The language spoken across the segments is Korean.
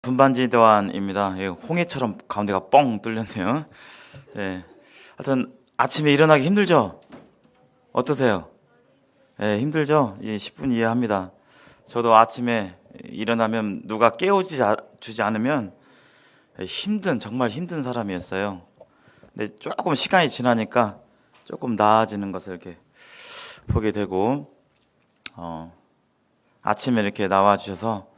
분반지도안입니다. 홍해처럼 가운데가 뻥 뚫렸네요. 네. 하여튼 아침에 일어나기 힘들죠? 어떠세요? 네, 힘들죠? 10분 이해합니다. 저도 아침에 일어나면 누가 주지 않으면 정말 힘든 사람이었어요. 근데 조금 시간이 지나니까 조금 나아지는 것을 이렇게 보게 되고, 아침에 이렇게 나와주셔서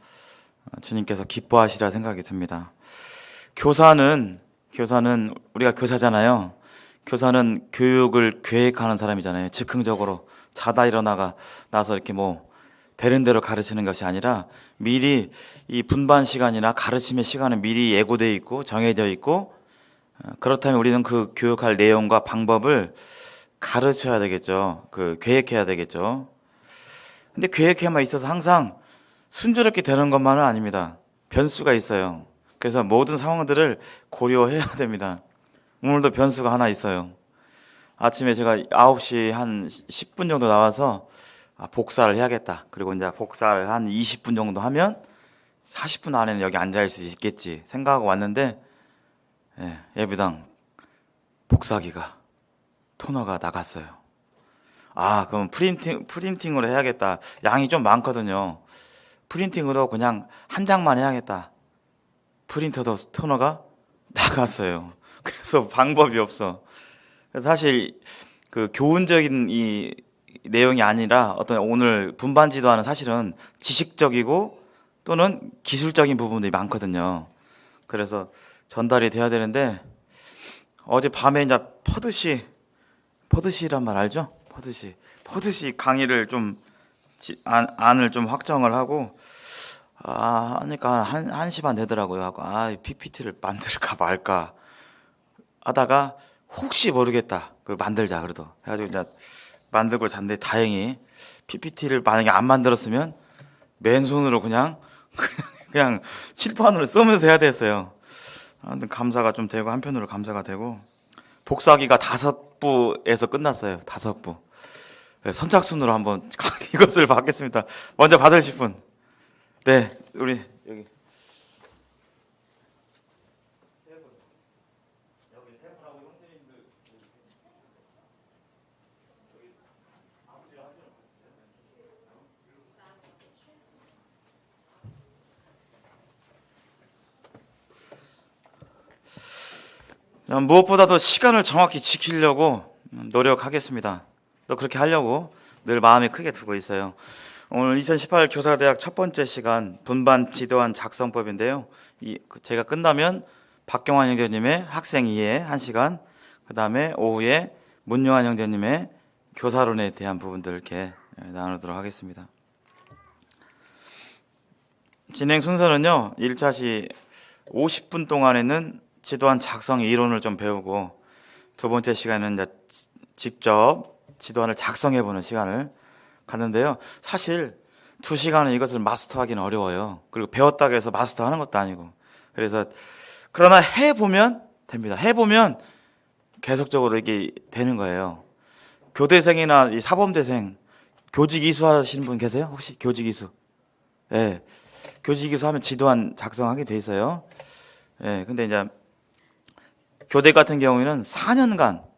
주님께서 기뻐하시리라 생각이 듭니다. 교사는 우리가 교사잖아요. 교사는 교육을 계획하는 사람이잖아요. 즉흥적으로 자다 나서 이렇게 되는 대로 가르치는 것이 아니라 미리 이 분반 시간이나 가르침의 시간은 미리 예고되어 있고 정해져 있고, 그렇다면 우리는 그 교육할 내용과 방법을 가르쳐야 되겠죠. 계획해야 되겠죠. 근데 계획에만 있어서 항상 순조롭게 되는 것만은 아닙니다. 변수가 있어요. 그래서 모든 상황들을 고려해야 됩니다. 오늘도 변수가 하나 있어요. 아침에 제가 9시 한 10분 정도 나와서 복사를 해야겠다. 그리고 이제 복사를 한 20분 정도 하면 40분 안에는 여기 앉아 있을 수 있겠지 생각하고 왔는데, 예배당 복사기가 토너가 나갔어요. 그럼 프린팅으로 해야겠다. 양이 좀 많거든요. 프린팅으로 그냥 한 장만 해야겠다. 프린터도 토너가 나갔어요. 그래서 방법이 없어. 그래서 사실 그 교훈적인 이 내용이 아니라 오늘 분반지도하는 사실은 지식적이고 또는 기술적인 부분들이 많거든요. 그래서 전달이 돼야 되는데, 어제 밤에 이제 퍼드시란 말 알죠? 퍼드시 강의를 안을 좀 확정을 하고, 하니까 1시 반 되더라고요. 하고, PPT를 만들까 말까 하다가, 혹시 모르겠다. 그걸 만들자, 그래도. 해가지고 이제 만들고 잤는데, 다행히 PPT를 만약에 안 만들었으면 맨손으로 그냥 칠판으로 쓰면서 해야 됐어요. 아무튼 감사가 좀 되고, 한편으로 감사가 되고, 복사기가 5부에서 끝났어요. 5부. 선착순으로 한번 이것을 받겠습니다. 먼저 받으실 분. 네, 우리 여기. 무엇보다도 시간을 정확히 지키려고 노력하겠습니다. 또 그렇게 하려고 늘 마음에 크게 두고 있어요. 오늘 2018 교사대학 첫 번째 시간 분반 지도안 작성법인데요. 제가 끝나면 박경환 형제님의 학생 이해 1시간, 그 다음에 오후에 문용환 형제님의 교사론에 대한 부분들 이렇게 나누도록 하겠습니다. 진행 순서는요, 1차 50분 동안에는 지도안 작성 이론을 좀 배우고, 두 번째 시간은 이제 직접 지도안을 작성해보는 시간을 갖는데요. 사실 2시간은 이것을 마스터하기는 어려워요. 그리고 배웠다고 해서 마스터하는 것도 아니고. 그러나 해보면 됩니다. 해보면 계속적으로 이게 되는 거예요. 교대생이나 이 사범대생, 교직이수 하시는 분 계세요? 혹시 교직이수? 네. 교직이수 하면 지도안 작성하게 돼 있어요. 근데 이제 교대 같은 경우에는 4년간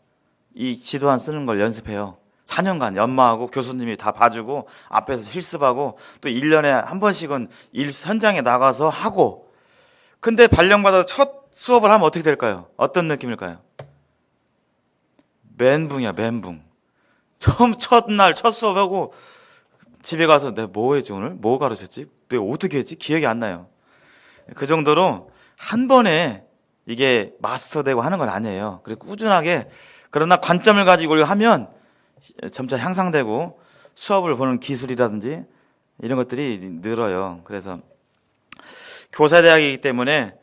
이 지도안 쓰는 걸 연습해요. 4년간 연마하고 교수님이 다 봐주고 앞에서 실습하고 또 1년에 한 번씩은 현장에 나가서 하고. 근데 발령받아서 첫 수업을 하면 어떻게 될까요? 어떤 느낌일까요? 멘붕이야, 멘붕. 첫날 첫 수업하고 집에 가서 내가 뭐 했지 오늘? 뭐 가르쳤지? 내가 어떻게 했지? 기억이 안 나요. 그 정도로 한 번에 이게 마스터되고 하는 건 아니에요. 그리고 꾸준하게, 그러나 관점을 가지고 하면 점차 향상되고 수업을 보는 기술이라든지 이런 것들이 늘어요. 그래서 교사대학이기 때문에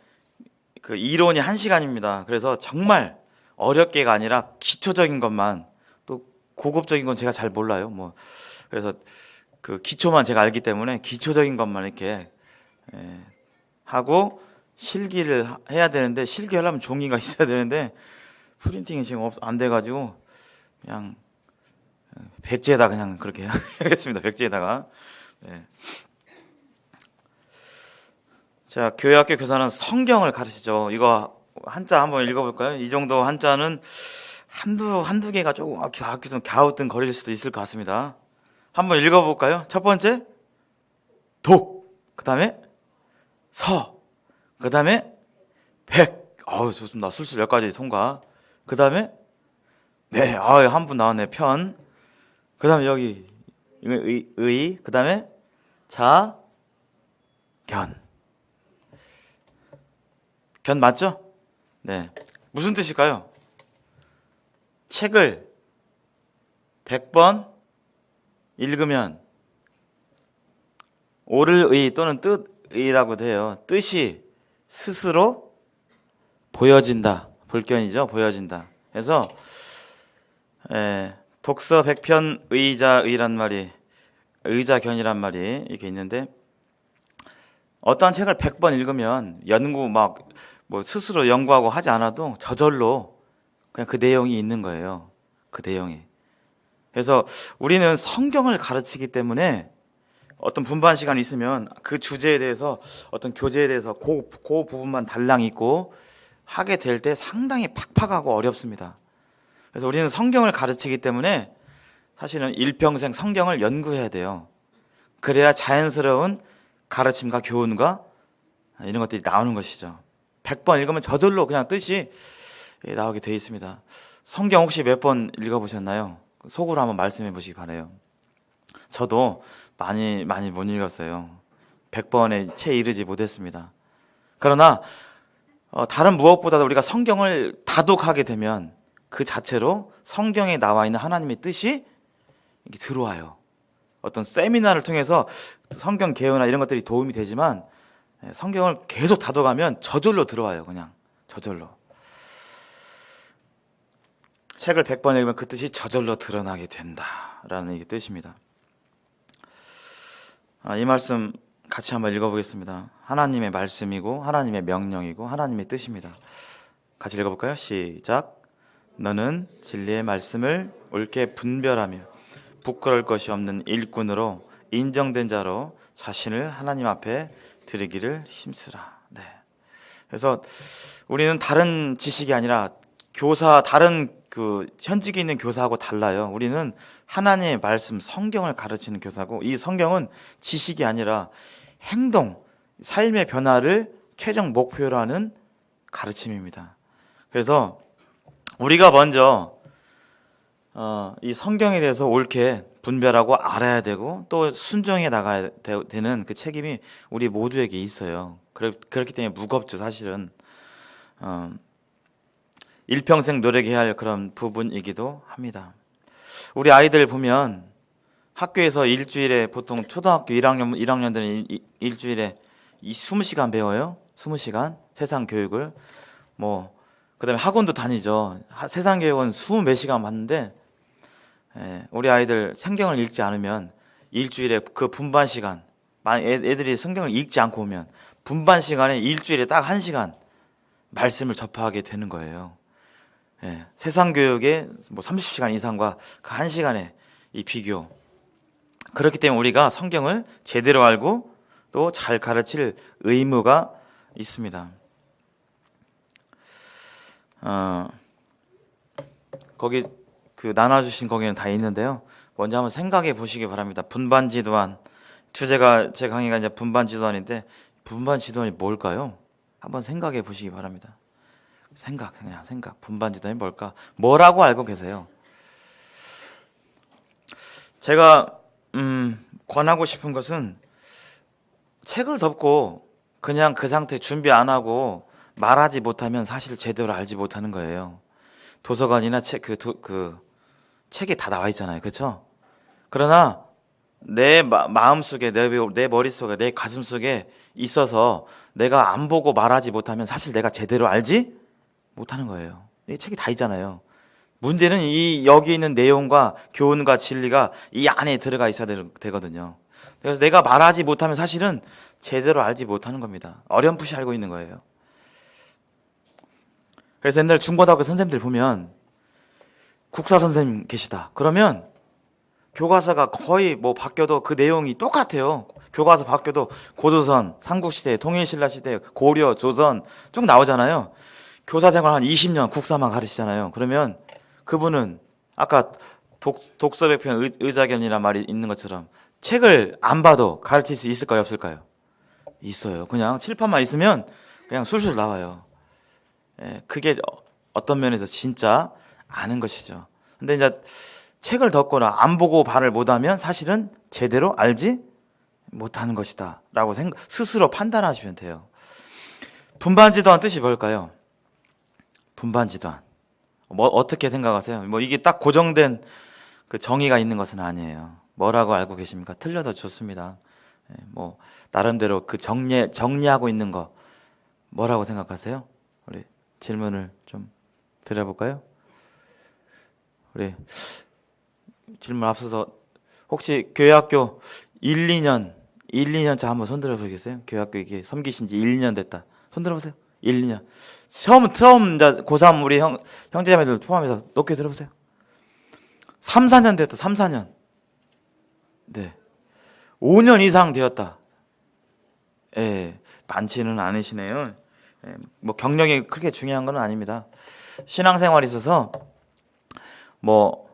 그 이론이 1시간입니다. 그래서 정말 어렵게가 아니라 기초적인 것만, 또 고급적인 건 제가 잘 몰라요. 그래서 그 기초만 제가 알기 때문에 기초적인 것만 이렇게 하고 실기를 해야 되는데, 실기하려면 종이가 있어야 되는데 프린팅이 지금 안 돼가지고 그냥 백지에다 그냥 그렇게 하겠습니다. 백지에다가. 자, 교회학교 교사는 성경을 가르치죠. 이거 한자 한번 읽어볼까요? 이 정도 한자는 한두 개가 조금 학교에서 갸우뚱거릴 수도 있을 것 같습니다. 한번 읽어볼까요? 첫 번째, 독. 그 다음에 서. 그 다음에 백. 좋습니다. 술술 몇 가지 통과. 그 다음에 네. 한 분 나왔네. 편. 그 다음에 여기 의. 그 다음에 자, 견. 견 맞죠? 네. 무슨 뜻일까요? 책을 100번 읽으면 옳을 의 또는 뜻의라고 돼요. 뜻이 스스로 보여진다. 볼견이죠. 보여진다. 그래서 독서 100편 의자의란 말이 의자견이란 말이 이렇게 있는데 어떠한 책을 100번 읽으면 연구 뭐 스스로 연구하고 하지 않아도 저절로 그냥 그 내용이 있는 거예요. 그 내용이. 그래서 우리는 성경을 가르치기 때문에 어떤 분반 시간이 있으면 그 주제에 대해서 어떤 교재에 대해서 그 부분만 달랑 있고 하게 될 때 상당히 팍팍하고 어렵습니다. 그래서 우리는 성경을 가르치기 때문에 사실은 일평생 성경을 연구해야 돼요. 그래야 자연스러운 가르침과 교훈과 이런 것들이 나오는 것이죠. 100번 읽으면 저절로 그냥 뜻이 나오게 되어 있습니다. 성경 혹시 몇 번 읽어보셨나요? 속으로 한번 말씀해 보시기 바라요. 저도 많이 못 읽었어요. 100번에 채 이르지 못했습니다. 그러나 다른 무엇보다도 우리가 성경을 다독하게 되면 그 자체로 성경에 나와 있는 하나님의 뜻이 이렇게 들어와요. 어떤 세미나를 통해서 성경 개요나 이런 것들이 도움이 되지만 성경을 계속 다독하면 저절로 들어와요. 그냥 저절로. 책을 100번 읽으면 그 뜻이 저절로 드러나게 된다라는 이 뜻입니다. 이 말씀 같이 한번 읽어보겠습니다. 하나님의 말씀이고 하나님의 명령이고 하나님의 뜻입니다. 같이 읽어볼까요? 시작. 너는 진리의 말씀을 옳게 분별하며 부끄러울 것이 없는 일꾼으로 인정된 자로 자신을 하나님 앞에 드리기를 힘쓰라. 네. 그래서 우리는 다른 지식이 아니라 다른 현직에 있는 교사하고 달라요. 우리는 하나님의 말씀, 성경을 가르치는 교사고, 이 성경은 지식이 아니라 행동, 삶의 변화를 최종 목표로 하는 가르침입니다. 그래서 우리가 먼저 이 성경에 대해서 옳게 분별하고 알아야 되고 또 순종해 나가야 되는 그 책임이 우리 모두에게 있어요. 그렇기 때문에 무겁죠, 사실은. 일평생 노력해야 할 그런 부분이기도 합니다. 우리 아이들 보면 학교에서 일주일에 보통 초등학교 1학년들은 일주일에 20시간 배워요. 20시간 세상 교육을. 그다음에 학원도 다니죠. 세상 교육은 20몇 시간 받는데 우리 아이들 성경을 읽지 않으면 일주일에 그 분반 시간, 애들이 성경을 읽지 않고 오면 분반 시간에 일주일에 딱 1시간 말씀을 접하게 되는 거예요. 세상 교육에 30시간 이상과 그 1시간의 이 비교. 그렇기 때문에 우리가 성경을 제대로 알고 또 잘 가르칠 의무가 있습니다. 거기 나눠주신 거기는 다 있는데요. 먼저 한번 생각해 보시기 바랍니다. 분반지도안. 주제가 제 강의가 이제 분반지도안인데 분반지도안이 뭘까요? 한번 생각해 보시기 바랍니다. 그냥 생각. 분반지도안이 뭘까? 뭐라고 알고 계세요? 제가 권하고 싶은 것은 책을 덮고 그냥 그 상태 준비 안 하고 말하지 못하면 사실 제대로 알지 못하는 거예요. 도서관이나 책이 다 나와 있잖아요. 그렇죠? 그러나 내 마음속에, 내 머릿속에, 내 가슴속에 있어서 내가 안 보고 말하지 못하면 사실 내가 제대로 알지 못하는 거예요. 이 책이 다 있잖아요. 문제는 여기 있는 내용과 교훈과 진리가 이 안에 들어가 있어야 되거든요. 그래서 내가 말하지 못하면 사실은 제대로 알지 못하는 겁니다. 어렴풋이 알고 있는 거예요. 그래서 옛날 중고등학교 선생님들 보면 국사 선생님 계시다. 그러면 교과서가 거의 바뀌어도 그 내용이 똑같아요. 교과서 바뀌어도 고조선, 삼국시대, 통일신라시대, 고려, 조선 쭉 나오잖아요. 교사 생활 한 20년 국사만 가르치잖아요. 그러면 그분은 아까 독서백편 의자견이란 말이 있는 것처럼 책을 안 봐도 가르칠 수 있을까요, 없을까요? 있어요. 그냥 칠판만 있으면 그냥 술술 나와요. 예, 그게 어떤 면에서 진짜 아는 것이죠. 근데 이제 책을 덮거나 안 보고 말을 못하면 사실은 제대로 알지 못하는 것이다 라고 스스로 판단하시면 돼요. 분반지도한 뜻이 뭘까요? 분반지도한 뭐 어떻게 생각하세요? 뭐 이게 딱 고정된 그 정의가 있는 것은 아니에요. 뭐라고 알고 계십니까? 틀려도 좋습니다. 예, 뭐 나름대로 그 정리하고 있는 거 뭐라고 생각하세요? 우리 질문을 좀 드려볼까요? 우리 질문 앞서서 혹시 교회학교 1, 2년 차 한번 손들어 보시겠어요? 교회학교 이게 섬기신 지 1, 2년 됐다. 손들어 보세요. 1, 2년. 처음 고3 우리 형제자매들 포함해서 높게 들어보세요. 3, 4년 됐다. 3, 4년. 네. 5년 이상 되었다. 예, 많지는 않으시네요. 예, 뭐 경력이 크게 중요한 건 아닙니다. 신앙생활에 있어서 뭐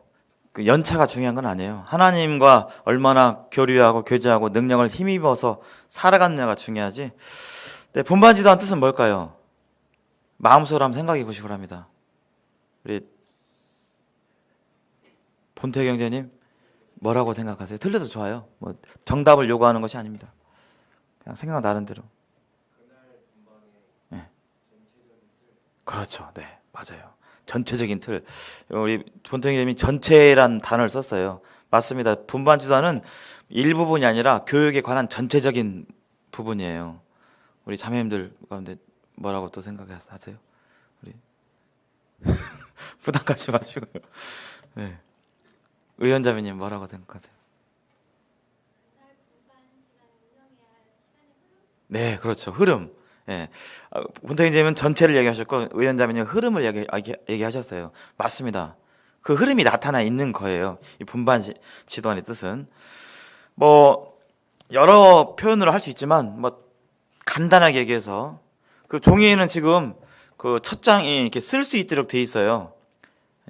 그 연차가 중요한 건 아니에요. 하나님과 얼마나 교류하고 교제하고 능력을 힘입어서 살아갔느냐가 중요하지. 네, 분반지도한 뜻은 뭘까요? 마음속으로 한번 생각해 보시기 바랍니다. 우리 본태 경제님 뭐라고 생각하세요? 틀려도 좋아요. 뭐 정답을 요구하는 것이 아닙니다. 그냥 생각 나름대로. 네. 그렇죠. 네, 맞아요. 전체적인 틀. 우리 본태경님이 전체란 단어를 썼어요. 맞습니다. 분반지도는 일부분이 아니라 교육에 관한 전체적인 부분이에요. 우리 자매님들 가운데 뭐라고 또 생각하세요? 우리 부담 갖지 마시고요. 네. 의원자매님 뭐라고 생각하세요? 네, 그렇죠. 흐름. 예. 본태경님은 전체를 얘기하셨고 의원자매님 흐름을 얘기하셨어요. 맞습니다. 그 흐름이 나타나 있는 거예요. 이 분반 지도안의 뜻은 뭐 여러 표현으로 할 수 있지만 뭐 간단하게 얘기해서 그 종이에는 지금 그 첫 장이 이렇게 쓸 수 있도록 돼 있어요.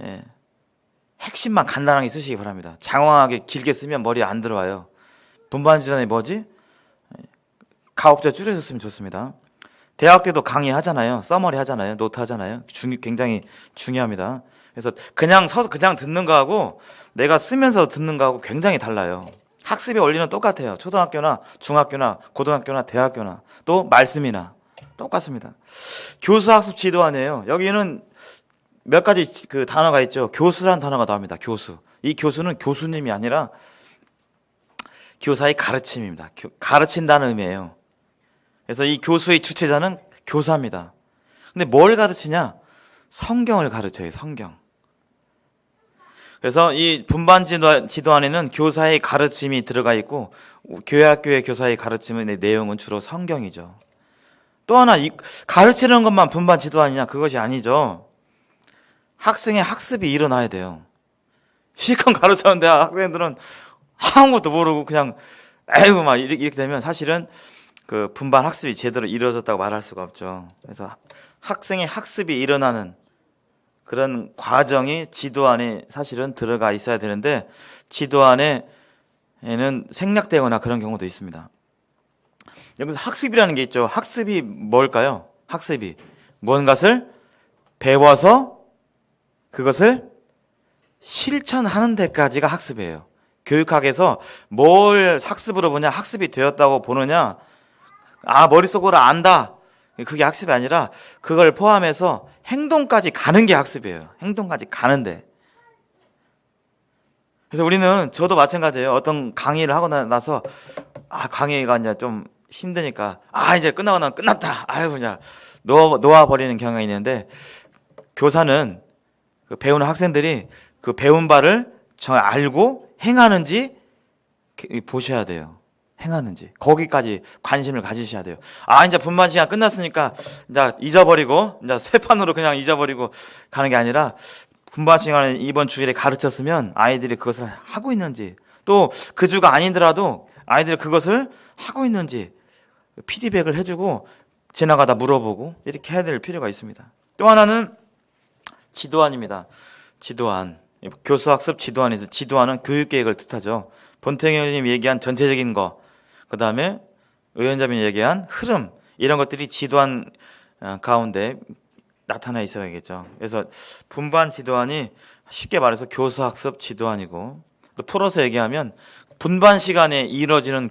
예. 핵심만 간단하게 쓰시기 바랍니다. 장황하게 길게 쓰면 머리에 안 들어와요. 분반 지도안이 뭐지? 가업자 줄여서 쓰면 좋습니다. 대학 때도 강의하잖아요. 서머리 하잖아요. 노트 하잖아요. 굉장히 중요합니다. 그래서 그냥 서서 그냥 듣는 거하고 내가 쓰면서 듣는 거하고 굉장히 달라요. 학습의 원리는 똑같아요. 초등학교나 중학교나 고등학교나 대학교나 또 말씀이나 똑같습니다. 교수 학습 지도안이에요. 여기는 몇 가지 그 단어가 있죠. 교수라는 단어가 나옵니다. 교수. 이 교수는 교수님이 아니라 교사의 가르침입니다. 가르친다는 의미예요. 그래서 이 교수의 주체자는 교사입니다. 근데 뭘 가르치냐? 성경을 가르쳐요. 성경. 그래서 이 분반 지도안에는 교사의 가르침이 들어가 있고 교회학교의 교사의 가르침의 내용은 주로 성경이죠. 또 하나 가르치는 것만 분반 지도안이냐? 그것이 아니죠. 학생의 학습이 일어나야 돼요. 실컷 가르쳤는데 학생들은 아무것도 모르고 그냥 에이구 막 이렇게 되면 사실은 그 분반 학습이 제대로 이루어졌다고 말할 수가 없죠. 그래서 학생의 학습이 일어나는 그런 과정이 지도안에 사실은 들어가 있어야 되는데 지도안에는 생략되거나 그런 경우도 있습니다. 여기서 학습이라는 게 있죠. 학습이 뭘까요? 학습이 무언가를 배워서 그것을 실천하는 데까지가 학습이에요. 교육학에서 뭘 학습으로 보냐? 학습이 되었다고 보느냐? 머릿속으로 안다. 그게 학습이 아니라 그걸 포함해서 행동까지 가는 게 학습이에요. 행동까지 가는데. 그래서 우리는 저도 마찬가지예요. 어떤 강의를 하고 나서 강의가 이제 좀 힘드니까 이제 끝나고 나면 끝났다. 그냥 놓아버리는 경향이 있는데 교사는 그 배우는 학생들이 그 배운 바를 알고 행하는지 보셔야 돼요. 행하는지 거기까지 관심을 가지셔야 돼요. 이제 분반 시간 끝났으니까 이제 잊어버리고 이제 새 판으로 그냥 잊어버리고 가는 게 아니라 분반 시간을 이번 주일에 가르쳤으면 아이들이 그것을 하고 있는지 또 그 주가 아니더라도 아이들이 그것을 하고 있는지 피드백을 해주고 지나가다 물어보고 이렇게 해야 될 필요가 있습니다. 또 하나는 지도안입니다. 지도안. 교수학습 지도안에서 지도안은 교육계획을 뜻하죠. 본태경 의원님 얘기한 전체적인 거, 그 다음에 의원자님이 얘기한 흐름, 이런 것들이 지도안 가운데 나타나 있어야겠죠. 그래서 분반 지도안이 쉽게 말해서 교수학습 지도안이고, 또 풀어서 얘기하면 분반 시간에 이루어지는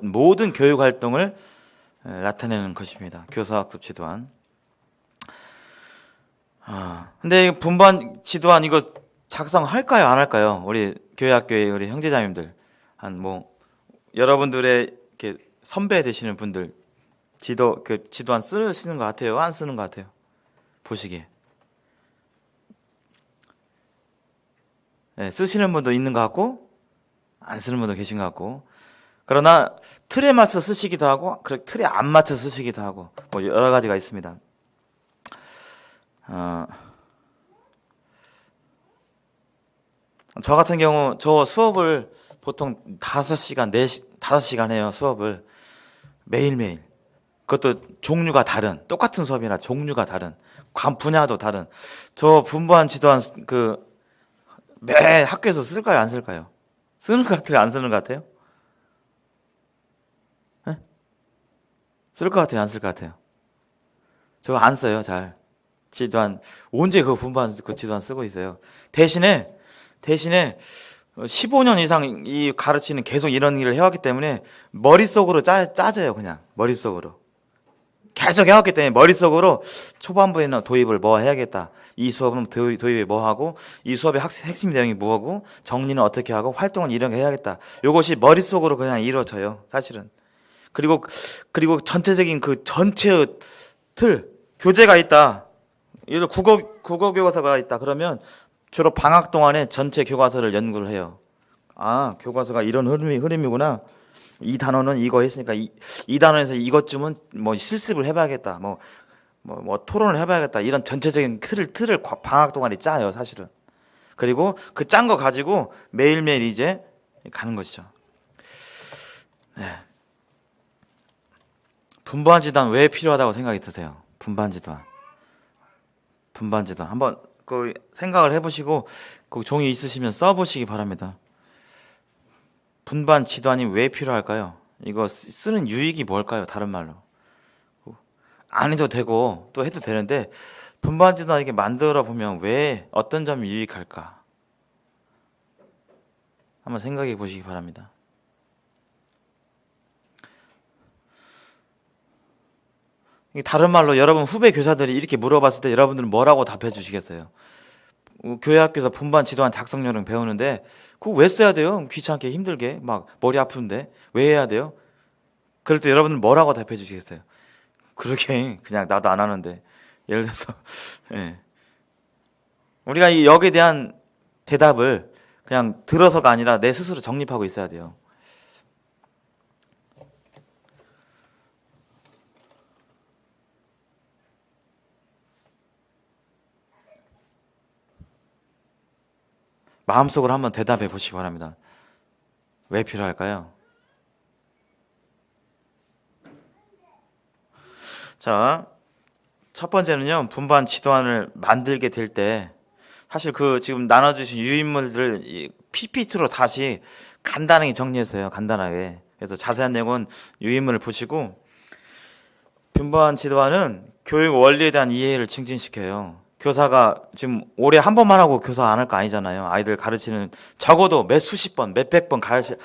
모든 교육 활동을 나타내는 것입니다. 교수학습 지도안. 근데 분반 지도안 이거 작성할까요, 안 할까요? 우리 교회학교의 우리 형제자매들, 여러분들의 이렇게 선배 되시는 분들 지도안 쓰시는 것 같아요, 안 쓰는 것 같아요? 보시기에. 네, 쓰시는 분도 있는 것 같고 안 쓰는 분도 계신 것 같고, 그러나 틀에 맞춰 쓰시기도 하고 틀에 안 맞춰 쓰시기도 하고 뭐 여러 가지가 있습니다. 저 같은 경우 저 수업을 보통 5시간, 5시간 해요. 수업을 매일매일. 그것도 종류가 다른, 똑같은 수업이나 종류가 다른, 분야도 다른. 저 분반 지도안 매 학교에서 쓸까요, 안 쓸까요? 쓰는 것 같아요, 안 쓰는 것 같아요? 네? 쓸 것 같아요, 안 쓸 것 같아요? 저거 안 써요, 잘. 지도안 언제 분반 지도안 쓰고 있어요. 대신에 15년 이상 이 가르치는 계속 이런 일을 해왔기 때문에 머릿속으로 짜져요. 그냥 머릿속으로 계속 해왔기 때문에 머릿속으로 초반부에는 도입을 뭐 해야겠다, 이 수업은 도입에 뭐 하고, 이 수업의 핵심 내용이 뭐고, 정리는 어떻게 하고, 활동은 이런 거 해야겠다, 요것이 머릿속으로 그냥 이루어져요, 사실은. 그리고 전체적인 전체의 틀, 교재가 있다, 예를 들어 국어 교과서가 있다 그러면 주로 방학 동안에 전체 교과서를 연구를 해요. 교과서가 이런 흐름이구나. 이 단어는 이거 했으니까 이 단어에서 이것쯤은 뭐 실습을 해봐야겠다. 뭐 토론을 해봐야겠다. 이런 전체적인 틀을 방학 동안에 짜요, 사실은. 그리고 그 짠 거 가지고 매일매일 이제 가는 것이죠. 네. 분반 지도안 왜 필요하다고 생각이 드세요? 분반 지도안 한번 생각을 해보시고 종이 있으시면 써보시기 바랍니다. 분반 지도안이 왜 필요할까요? 이거 쓰는 유익이 뭘까요? 다른 말로 안 해도 되고 또 해도 되는데 분반 지도안 이렇게 만들어 보면 왜 어떤 점이 유익할까? 한번 생각해 보시기 바랍니다. 다른 말로 여러분 후배 교사들이 이렇게 물어봤을 때 여러분들은 뭐라고 답해 주시겠어요? 교회 학교에서 분반 지도안 작성 요령 배우는데 그거 왜 써야 돼요? 귀찮게 힘들게 막 머리 아픈데 왜 해야 돼요? 그럴 때 여러분들은 뭐라고 답해 주시겠어요? 그러게 그냥 나도 안 하는데. 예를 들어서 우리가 이 역에 대한 대답을 그냥 들어서가 아니라 내 스스로 정립하고 있어야 돼요. 마음속으로 한번 대답해 보시기 바랍니다. 왜 필요할까요? 자, 첫 번째는요, 분반 지도안을 만들게 될 때 사실 지금 나눠주신 유인물들을 PPT로 다시 간단하게 정리했어요. 간단하게. 그래서 자세한 내용은 유인물을 보시고, 분반 지도안은 교육 원리에 대한 이해를 증진시켜요. 교사가 지금 올해 한 번만 하고 교사 안 할 거 아니잖아요. 아이들 가르치는 적어도 몇 수십 번, 몇백 번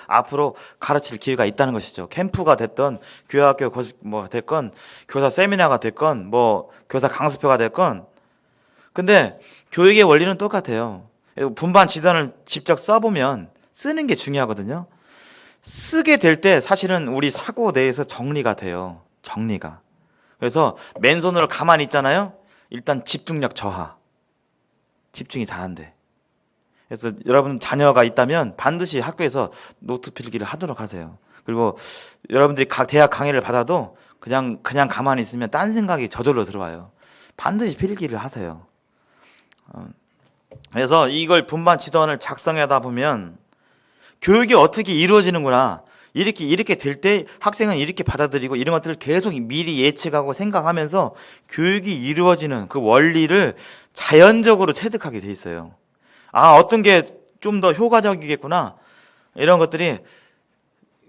앞으로 가르칠 기회가 있다는 것이죠. 캠프가 됐건, 교회학교 됐건, 교사 세미나가 됐건, 교사 강습회가 됐건. 근데 교육의 원리는 똑같아요. 분반 지도안을 직접 써보면 쓰는 게 중요하거든요. 쓰게 될 때 사실은 우리 사고 내에서 정리가 돼요. 정리가. 그래서 맨손으로 가만히 있잖아요. 일단 집중력 저하. 집중이 잘 안 돼. 그래서 여러분 자녀가 있다면 반드시 학교에서 노트 필기를 하도록 하세요. 그리고 여러분들이 각 대학 강의를 받아도 그냥 가만히 있으면 딴 생각이 저절로 들어와요. 반드시 필기를 하세요. 그래서 이걸 분반 지도안을 작성하다 보면 교육이 어떻게 이루어지는구나, 이렇게 될 때 학생은 이렇게 받아들이고 이런 것들을 계속 미리 예측하고 생각하면서 교육이 이루어지는 그 원리를 자연적으로 체득하게 돼 있어요. 아, 어떤 게 좀 더 효과적이겠구나. 이런 것들이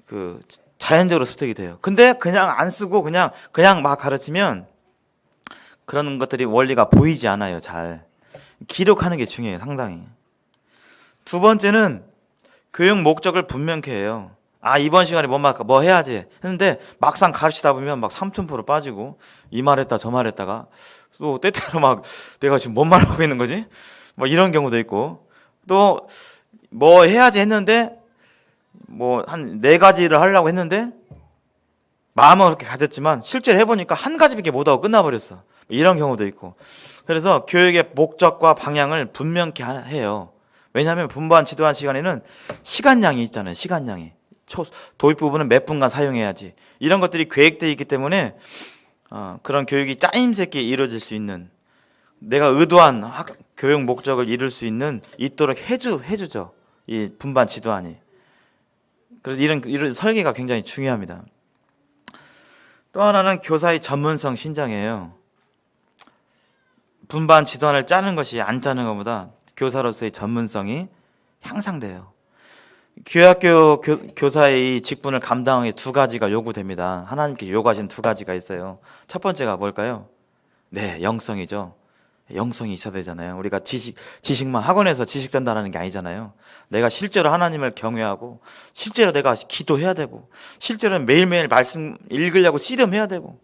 그 자연적으로 습득이 돼요. 근데 그냥 안 쓰고 그냥 막 가르치면 그런 것들이 원리가 보이지 않아요. 잘 기록하는 게 중요해요. 상당히. 두 번째는 교육 목적을 분명히 해요. 아, 이번 시간에 뭐 해야지 했는데 막상 가르치다 보면 막 삼천포로 빠지고 이 말했다 저 말했다가 또 때때로 막 내가 지금 뭔 말하고 있는 거지? 뭐 이런 경우도 있고, 또 뭐 해야지 했는데 뭐 한 4가지를 하려고 했는데 마음은 그렇게 가졌지만 실제로 해보니까 한 가지밖에 못하고 끝나버렸어. 이런 경우도 있고. 그래서 교육의 목적과 방향을 분명히 해요. 왜냐하면 분반 지도한 시간에는 시간량이 있잖아요. 시간량이. 도입 부분은 몇 분간 사용해야지. 이런 것들이 계획되어 있기 때문에 그런 교육이 짜임새 있게 이루어질 수 있는, 내가 의도한 교육 목적을 이룰 수 있도록 해주죠. 이 분반 지도안이. 그래서 이런 설계가 굉장히 중요합니다. 또 하나는 교사의 전문성 신장이에요. 분반 지도안을 짜는 것이 안 짜는 것보다 교사로서의 전문성이 향상돼요. 교학교 교사의 직분을 감당하기 2가지가 요구됩니다. 하나님께서 요구하신 2가지가 있어요. 첫 번째가 뭘까요? 네, 영성이죠. 영성이 있어야 되잖아요. 우리가 지식만 학원에서 지식 전달하는 게 아니잖아요. 내가 실제로 하나님을 경외하고, 실제로 내가 기도해야 되고, 실제로 매일매일 말씀 읽으려고 씨름해야 되고.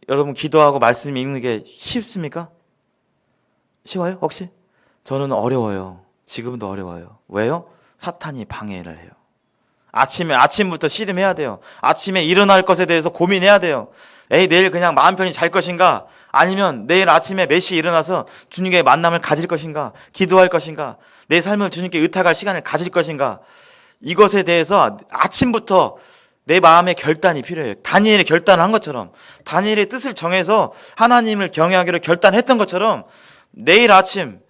여러분, 기도하고 말씀 읽는 게 쉽습니까? 쉬워요? 혹시? 저는 어려워요. 지금도 어려워요. 왜요? 사탄이 방해를 해요. 아침부터 씨름해야 돼요. 아침에 일어날 것에 대해서 고민해야 돼요. 내일 그냥 마음 편히 잘 것인가? 아니면 내일 아침에 몇 시에 일어나서 주님과의 만남을 가질 것인가? 기도할 것인가? 내 삶을 주님께 의탁할 시간을 가질 것인가? 이것에 대해서 아침부터 내 마음의 결단이 필요해요. 다니엘이 결단을 한 것처럼, 다니엘의 뜻을 정해서 하나님을 경외하기로 결단했던 것처럼 내일 아침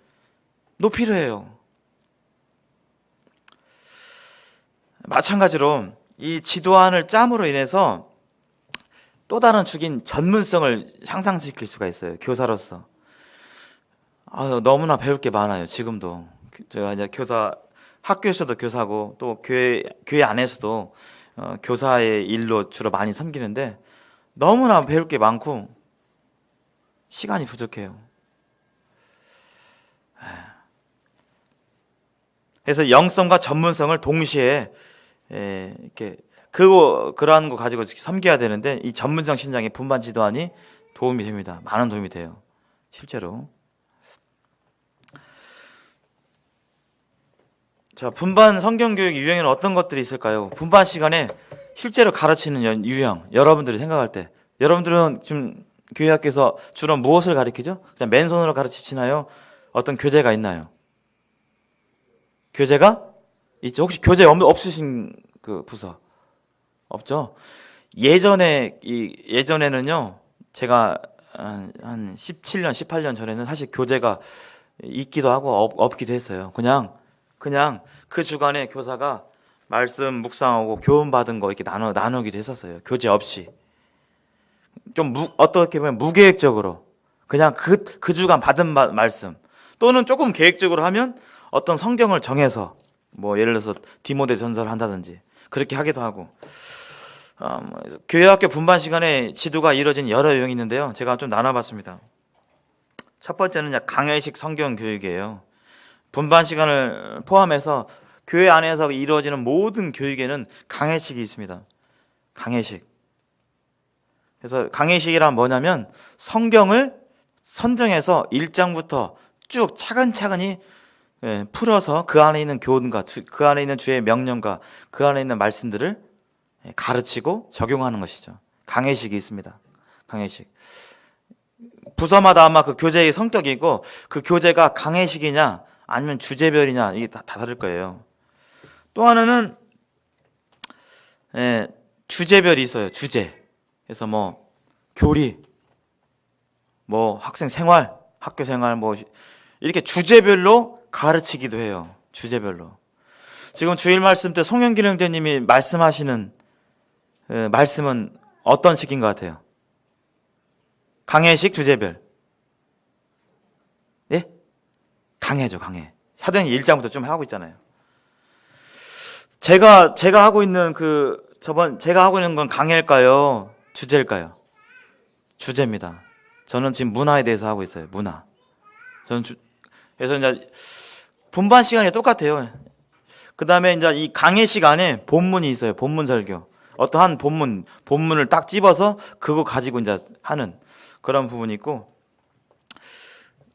너 필요해요. 마찬가지로 이 지도안을 짬으로 인해서 또 다른 축인 전문성을 향상시킬 수가 있어요. 교사로서. 너무나 배울 게 많아요. 지금도 제가 이제 학교에서도 교사고 또 교회 안에서도 교사의 일로 주로 많이 섬기는데 너무나 배울 게 많고 시간이 부족해요. 그래서 영성과 전문성을 동시에 이렇게 그러한 거 가지고 섬겨야 되는데, 이 전문성 신장의 분반 지도안이 도움이 됩니다. 많은 도움이 돼요. 실제로. 자, 분반 성경 교육 유형에는 어떤 것들이 있을까요? 분반 시간에 실제로 가르치는 유형, 여러분들이 생각할 때, 여러분들은 지금 교회 학교에서 주로 무엇을 가르치죠? 그냥 맨손으로 가르치시나요? 어떤 교재가 있나요? 교재가 있죠. 혹시 교재 없으신 그 부서 없죠? 예전에는요, 제가 한 17년, 18년 전에는 사실 교재가 있기도 하고 없기도 했어요. 그냥 그 주간에 교사가 말씀 묵상하고 교훈 받은 거 이렇게 나누기도 했었어요. 교재 없이. 좀 어떻게 보면 무계획적으로 그냥 그 주간 받은 말씀, 또는 조금 계획적으로 하면 어떤 성경을 정해서 뭐 예를 들어서 디모데 전서를 한다든지 그렇게 하기도 하고. 교회학교 분반 시간에 지도가 이루어진 여러 유형이 있는데요. 제가 좀 나눠봤습니다. 첫 번째는 강해식 성경 교육이에요. 분반 시간을 포함해서 교회 안에서 이루어지는 모든 교육에는 강해식이 있습니다. 강해식. 그래서 강해식이란 뭐냐면 성경을 선정해서 1장부터 쭉 차근차근히 풀어서 그 안에 있는 교훈과 그 안에 있는 주의 명령과 그 안에 있는 말씀들을 가르치고 적용하는 것이죠. 강해식이 있습니다. 강해식. 부서마다 아마 그 교재의 성격이고, 그 교재가 강해식이냐 아니면 주제별이냐 이게 다 다를 거예요. 또 하나는 주제별이 있어요. 주제. 그래서 뭐 교리, 뭐 학생 생활, 학교 생활, 뭐 이렇게 주제별로 가르치기도 해요. 주제별로. 지금 주일 말씀 때 송영길 형제님이 말씀하시는 말씀은 어떤 식인 것 같아요? 강해식 주제별. 예? 강해죠, 강해. 사도행전 1장부터 좀 하고 있잖아요. 제가 하고 있는 제가 하고 있는 건 강해일까요? 주제일까요? 주제입니다. 저는 지금 문화에 대해서 하고 있어요. 문화. 그래서 이제 분반 시간이 똑같아요. 그 다음에 이제 이 강의 시간에 본문이 있어요. 본문 설교. 어떠한 본문을 딱 집어서 그거 가지고 이제 하는 그런 부분이 있고,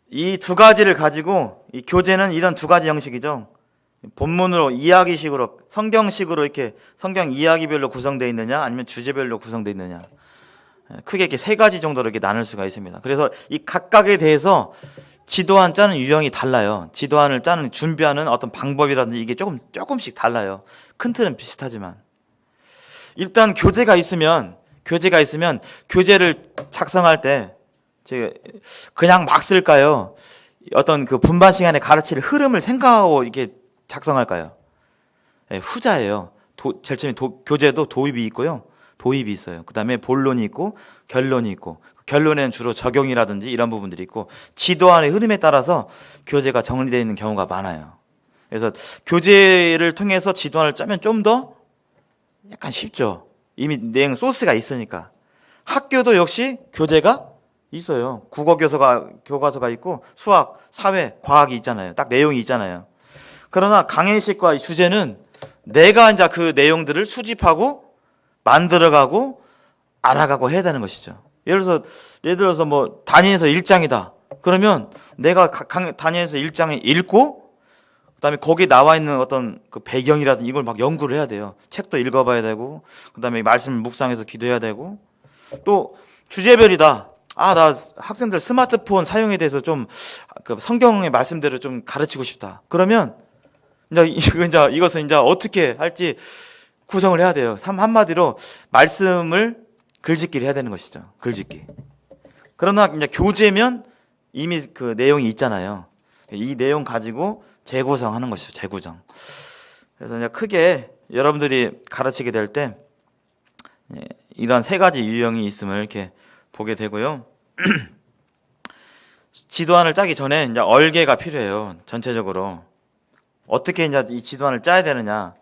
이 두 가지를 가지고 이 교재는 이런 두 가지 형식이죠. 본문으로 이야기식으로 성경식으로 이렇게 성경 이야기별로 구성되어 있느냐, 아니면 주제별로 구성되어 있느냐. 크게 이렇게 세 가지 정도로 이렇게 나눌 수가 있습니다. 그래서 이 각각에 대해서 지도안 짜는 유형이 달라요. 지도안을 짜는 준비하는 어떤 방법이라든지 이게 조금씩 달라요. 큰 틀은 비슷하지만 일단 교재가 있으면 교재를 작성할 때 그냥 막 쓸까요? 어떤 그 분반 시간에 가르칠 흐름을 생각하고 이렇게 작성할까요? 네, 후자예요. 제일 처음에 교재도 도입이 있고요. 도입이 있어요. 그 다음에 본론이 있고 결론이 있고, 결론에는 주로 적용이라든지 이런 부분들이 있고, 지도안의 흐름에 따라서 교재가 정리되어 있는 경우가 많아요. 그래서 교재를 통해서 지도안을 짜면 좀 더 약간 쉽죠. 이미 내용 소스가 있으니까. 학교도 역시 교재가 있어요. 국어 교과서가 있고 수학, 사회, 과학이 있잖아요. 딱 내용이 있잖아요. 그러나 강해식과 주제는 내가 이제 그 내용들을 수집하고 만들어가고 알아가고 해야 되는 것이죠. 예를 들어서 뭐 다니엘서 1장이다. 그러면 내가 다니엘서 1장을 읽고, 그다음에 거기에 나와 있는 어떤 그 배경이라든지 이걸 막 연구를 해야 돼요. 책도 읽어봐야 되고, 그다음에 말씀을 묵상해서 기도해야 되고, 또 주제별이다. 나 학생들 스마트폰 사용에 대해서 좀 그 성경의 말씀대로 좀 가르치고 싶다. 그러면 이것은 이제 어떻게 할지 구성을 해야 돼요. 한마디로 말씀을 글짓기를 해야 되는 것이죠. 글짓기. 그러나 이제 교재면 이미 그 내용이 있잖아요. 이 내용 가지고 재구성하는 것이죠. 재구성. 그래서 이제 크게 여러분들이 가르치게 될 때 이런 세 가지 유형이 있음을 이렇게 보게 되고요. 지도안을 짜기 전에 이제 얼개가 필요해요. 전체적으로 어떻게 이제 이 지도안을 짜야 되느냐.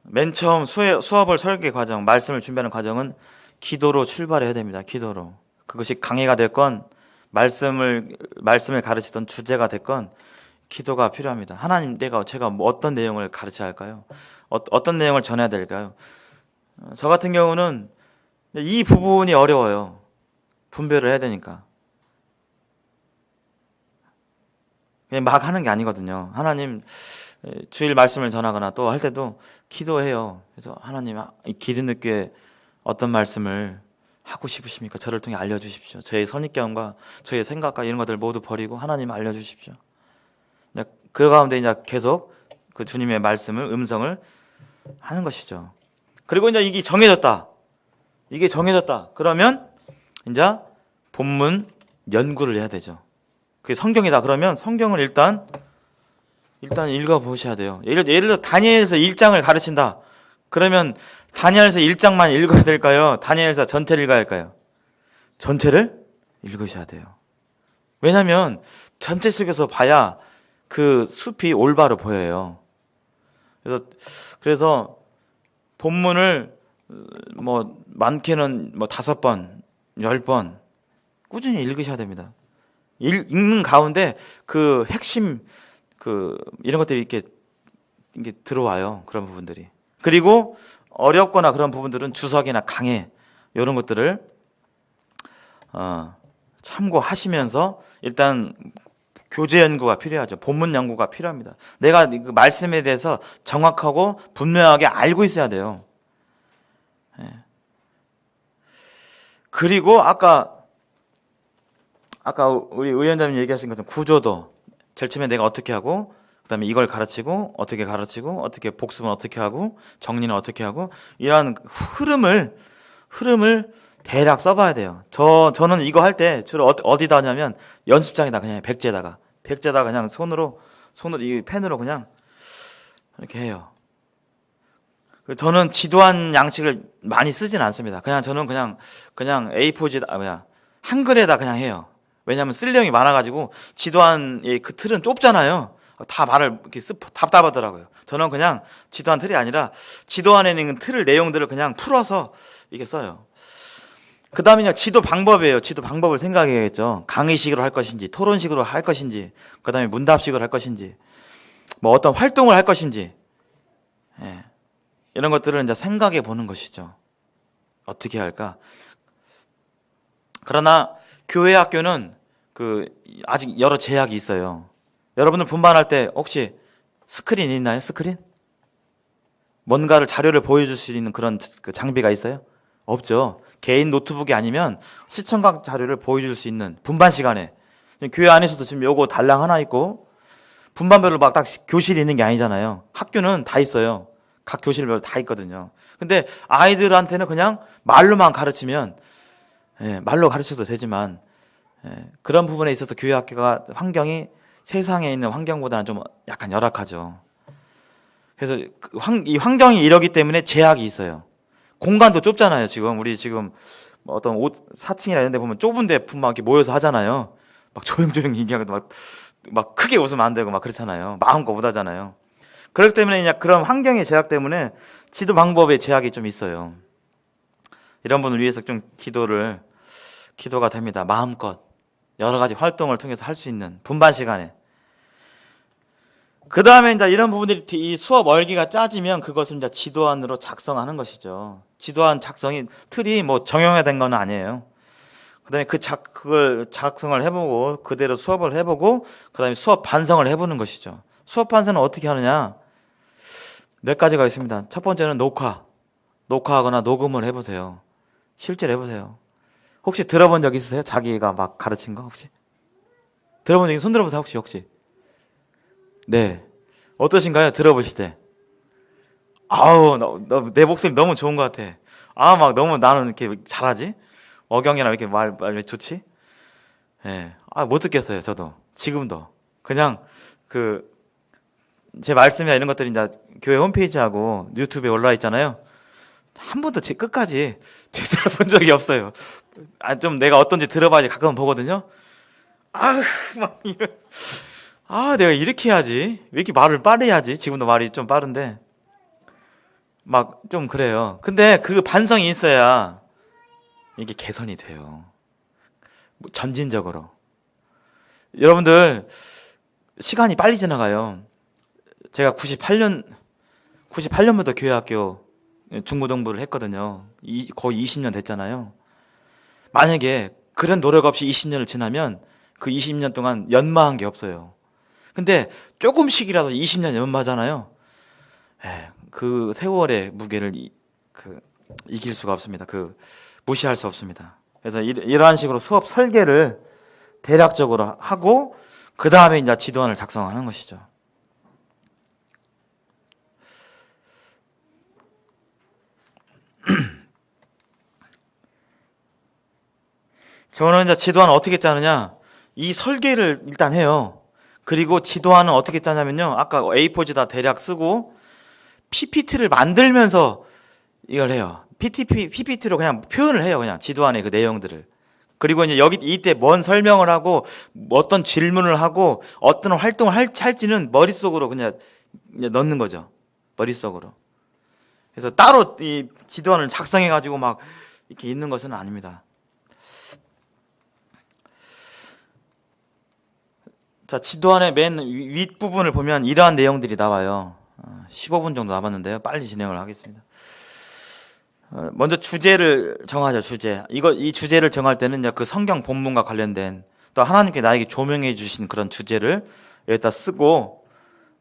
맨 처음 수업을 설계 과정, 말씀을 준비하는 과정은 기도로 출발해야 됩니다. 기도로. 그것이 강의가 됐건 말씀을 가르치던 주제가 됐건 기도가 필요합니다. 하나님, 제가 뭐 어떤 내용을 가르쳐야 할까요? 어떤 내용을 전해야 될까요? 저 같은 경우는 이 부분이 어려워요. 분별을 해야 되니까. 그냥 막 하는 게 아니거든요. 하나님, 주일 말씀을 전하거나 또 할 때도 기도해요. 그래서 하나님, 이 기름늦게 어떤 말씀을 하고 싶으십니까? 저를 통해 알려주십시오. 저의 선입견과 저의 생각과 이런 것들을 모두 버리고 하나님 알려주십시오. 그 가운데 이제 계속 그 주님의 말씀을, 음성을 하는 것이죠. 그리고 이제 이게 정해졌다. 그러면 이제 본문 연구를 해야 되죠. 그게 성경이다. 그러면 성경을 일단 읽어보셔야 돼요. 예를 들어 다니엘서 1장을 가르친다. 그러면 다니엘서 1장만 읽어야 될까요? 다니엘서 전체를 읽어야 할까요? 전체를 읽으셔야 돼요. 왜냐하면 전체 속에서 봐야 그 숲이 올바로 보여요. 그래서 본문을 뭐 많게는 5번, 10번 꾸준히 읽으셔야 됩니다. 읽는 가운데 그 핵심 이런 것들이 이렇게 들어와요. 그런 부분들이. 그리고 어렵거나 그런 부분들은 주석이나 강해 이런 것들을 참고하시면서 일단 교재 연구가 필요하죠. 본문 연구가 필요합니다. 내가 그 말씀에 대해서 정확하고 분명하게 알고 있어야 돼요. 그리고 아까 우리 의원장님 얘기하신 것처럼 구조도 제일 처음에 내가 어떻게 하고, 그다음에 이걸 가르치고 어떻게 복습은 어떻게 하고 정리는 어떻게 하고, 이런 흐름을 대략 써봐야 돼요. 저는 이거 할 때 주로 어디다 하냐면 연습장에다 그냥 백지에다가 그냥 손으로 이 펜으로 그냥 이렇게 해요. 저는 지도한 양식을 많이 쓰진 않습니다. 저는 그냥 A4지다, 한글에다 그냥 해요. 왜냐하면 쓸 내용이 많아가지고 지도한 그 틀은 좁잖아요. 다 말을 이렇게 답답하더라고요. 저는 그냥 지도한 틀이 아니라 지도안에 있는 틀을 내용들을 그냥 풀어서 이게 써요. 그 다음에 지도 방법이에요. 지도 방법을 생각해야겠죠. 강의식으로 할 것인지, 토론식으로 할 것인지, 그 다음에 문답식으로 할 것인지, 뭐 어떤 활동을 할 것인지, 예. 이런 것들을 이제 생각해 보는 것이죠. 어떻게 할까? 그러나 교회 학교는 아직 여러 제약이 있어요. 여러분들 분반할 때 혹시 스크린 있나요? 스크린? 뭔가를 자료를 보여줄 수 있는 그런 장비가 있어요? 없죠. 개인 노트북이 아니면 시청각 자료를 보여줄 수 있는 분반 시간에 교회 안에서도 지금 요거 달랑 하나 있고 분반별로 막 딱 교실이 있는 게 아니잖아요. 학교는 다 있어요. 각 교실별로 다 있거든요. 근데 아이들한테는 그냥 말로만 가르치면 말로 가르쳐도 되지만 그런 부분에 있어서 교회 학교가 환경이 세상에 있는 환경보다는 좀 약간 열악하죠. 그래서 이 환경이 이러기 때문에 제약이 있어요. 공간도 좁잖아요. 우리 지금 어떤 4층이나 이런 데 보면 좁은 데 막 이렇게 모여서 하잖아요. 막 조용조용히 얘기하고 막 크게 웃으면 안 되고 막 그렇잖아요. 마음껏 못 하잖아요. 그렇기 때문에 그냥 그런 환경의 제약 때문에 지도 방법의 제약이 좀 있어요. 이런 분을 위해서 좀 기도가 됩니다. 마음껏 여러 가지 활동을 통해서 할 수 있는 분반 시간에. 그 다음에 이제 이런 부분들이 이 수업 얼기가 짜지면 그것을 이제 지도안으로 작성하는 것이죠. 지도안 작성이 틀이 뭐 정형화된 건 아니에요. 그 다음에 그걸 작성을 해보고 그대로 수업을 해보고 그 다음에 수업 반성을 해보는 것이죠. 수업 반성은 어떻게 하느냐? 몇 가지가 있습니다. 첫 번째는 녹화하거나 녹음을 해보세요. 실제로 해보세요. 혹시 들어본 적 있으세요? 자기가 막 가르친 거 혹시? 들어본 적 손 들어보세요. 혹시? 네. 어떠신가요? 들어보실 때. 아우, 내 목소리 너무 좋은 것 같아. 막 너무 나는 이렇게 잘하지? 어경이나 이렇게 말 좋지? 예. 못 듣겠어요. 저도. 지금도. 그냥 제 말씀이나 이런 것들이 이제 교회 홈페이지하고 유튜브에 올라와 있잖아요. 한 번도 제 끝까지 들어본 적이 없어요. 좀 내가 어떤지 들어봐야지 가끔 보거든요. 내가 이렇게 해야지. 왜 이렇게 말을 빠르게 하지? 지금도 말이 좀 빠른데. 막 좀 그래요. 근데 그 반성이 있어야 이게 개선이 돼요. 점진적으로. 여러분들, 시간이 빨리 지나가요. 제가 98년부터 교회학교 중고등부를 했거든요. 거의 20년 됐잖아요. 만약에 그런 노력 없이 20년을 지나면 그 20년 동안 연마한 게 없어요. 근데 조금씩이라도 20년 연마잖아요. 그 세월의 무게를 이길 수가 없습니다. 무시할 수 없습니다. 그래서 이러한 식으로 수업 설계를 대략적으로 하고 그 다음에 이제 지도안을 작성하는 것이죠. 저는 이제 지도안을 어떻게 짜느냐? 이 설계를 일단 해요. 그리고 지도안은 어떻게 짜냐면요. 아까 A4지다 대략 쓰고 PPT를 만들면서 이걸 해요. PPT로 그냥 표현을 해요. 그냥 지도안의 그 내용들을. 그리고 이제 이때 뭔 설명을 하고 어떤 질문을 하고 어떤 활동을 할지는 머릿속으로 그냥 넣는 거죠. 머릿속으로. 그래서 따로 이 지도안을 작성해 가지고 막 이렇게 있는 것은 아닙니다. 자, 지도안의 맨 윗부분을 보면 이러한 내용들이 나와요. 15분 정도 남았는데요. 빨리 진행을 하겠습니다. 먼저 주제를 정하죠. 이 주제를 정할 때는 이제 그 성경 본문과 관련된 또 하나님께 나에게 조명해 주신 그런 주제를 여기다 쓰고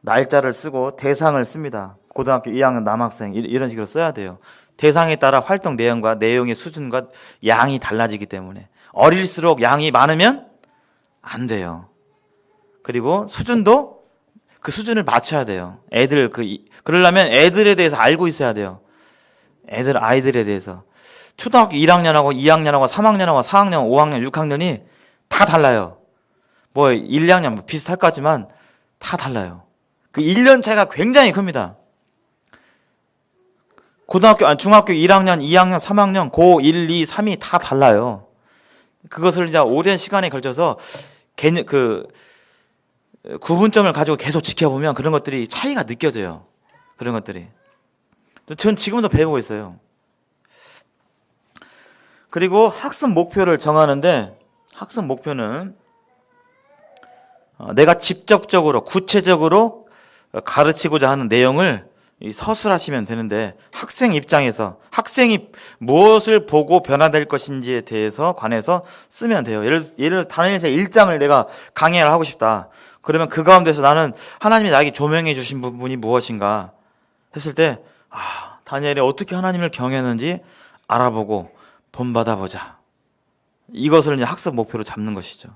날짜를 쓰고 대상을 씁니다. 고등학교 2학년 남학생 이런 식으로 써야 돼요. 대상에 따라 활동 내용과 내용의 수준과 양이 달라지기 때문에 어릴수록 양이 많으면 안 돼요. 그리고 수준도 그 수준을 맞춰야 돼요. 그러려면 애들에 대해서 알고 있어야 돼요. 아이들에 대해서. 초등학교 1학년하고 2학년하고 3학년하고 4학년, 5학년, 6학년이 다 달라요. 1, 2학년 비슷할 것 같지만 다 달라요. 그 1년 차이가 굉장히 큽니다. 중학교 1학년, 2학년, 3학년, 고 1, 2, 3이 다 달라요. 그것을 이제 오랜 시간에 걸쳐서 구분점을 가지고 계속 지켜보면 그런 것들이 차이가 느껴져요. 그런 것들이. 전 지금도 배우고 있어요. 그리고 학습 목표를 정하는데, 학습 목표는 내가 직접적으로 구체적으로 가르치고자 하는 내용을 서술하시면 되는데, 학생 입장에서 학생이 무엇을 보고 변화될 것인지에 대해서 관해서 쓰면 돼요. 예를 들어 다니엘서 1장을 내가 강의를 하고 싶다. 그러면 그 가운데서 나는 하나님이 나에게 조명해 주신 부분이 무엇인가 했을 때, 다니엘이 어떻게 하나님을 경외했는지 알아보고 본받아 보자. 이것을 이제 학습 목표로 잡는 것이죠.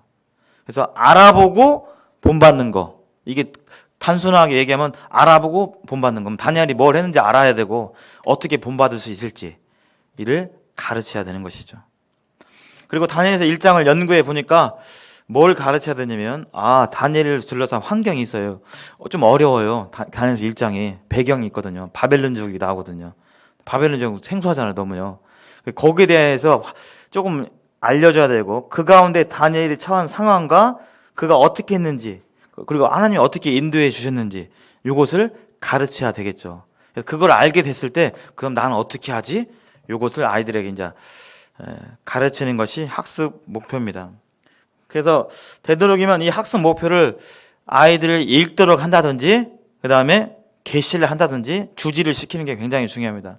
그래서 알아보고 본받는 거, 이게 단순하게 얘기하면 알아보고 본받는 겁니다. 다니엘이 뭘 했는지 알아야 되고 어떻게 본받을 수 있을지 이를 가르쳐야 되는 것이죠. 그리고 다니엘서 1장을 연구해 보니까 뭘 가르쳐야 되냐면, 다니엘을 둘러싼 환경이 있어요. 좀 어려워요. 다니엘서 1장에 배경이 있거든요. 바벨론족이 나오거든요. 바벨론족 생소하잖아요, 너무요. 거기에 대해서 조금 알려줘야 되고, 그 가운데 다니엘이 처한 상황과 그가 어떻게 했는지, 그리고 하나님이 어떻게 인도해 주셨는지 이것을 가르쳐야 되겠죠. 그래서 그걸 알게 됐을 때, 그럼 나는 어떻게 하지? 이것을 아이들에게 이제 가르치는 것이 학습 목표입니다. 그래서 되도록이면 이 학습 목표를 아이들을 읽도록 한다든지, 그 다음에 계시를 한다든지 주지를 시키는 게 굉장히 중요합니다.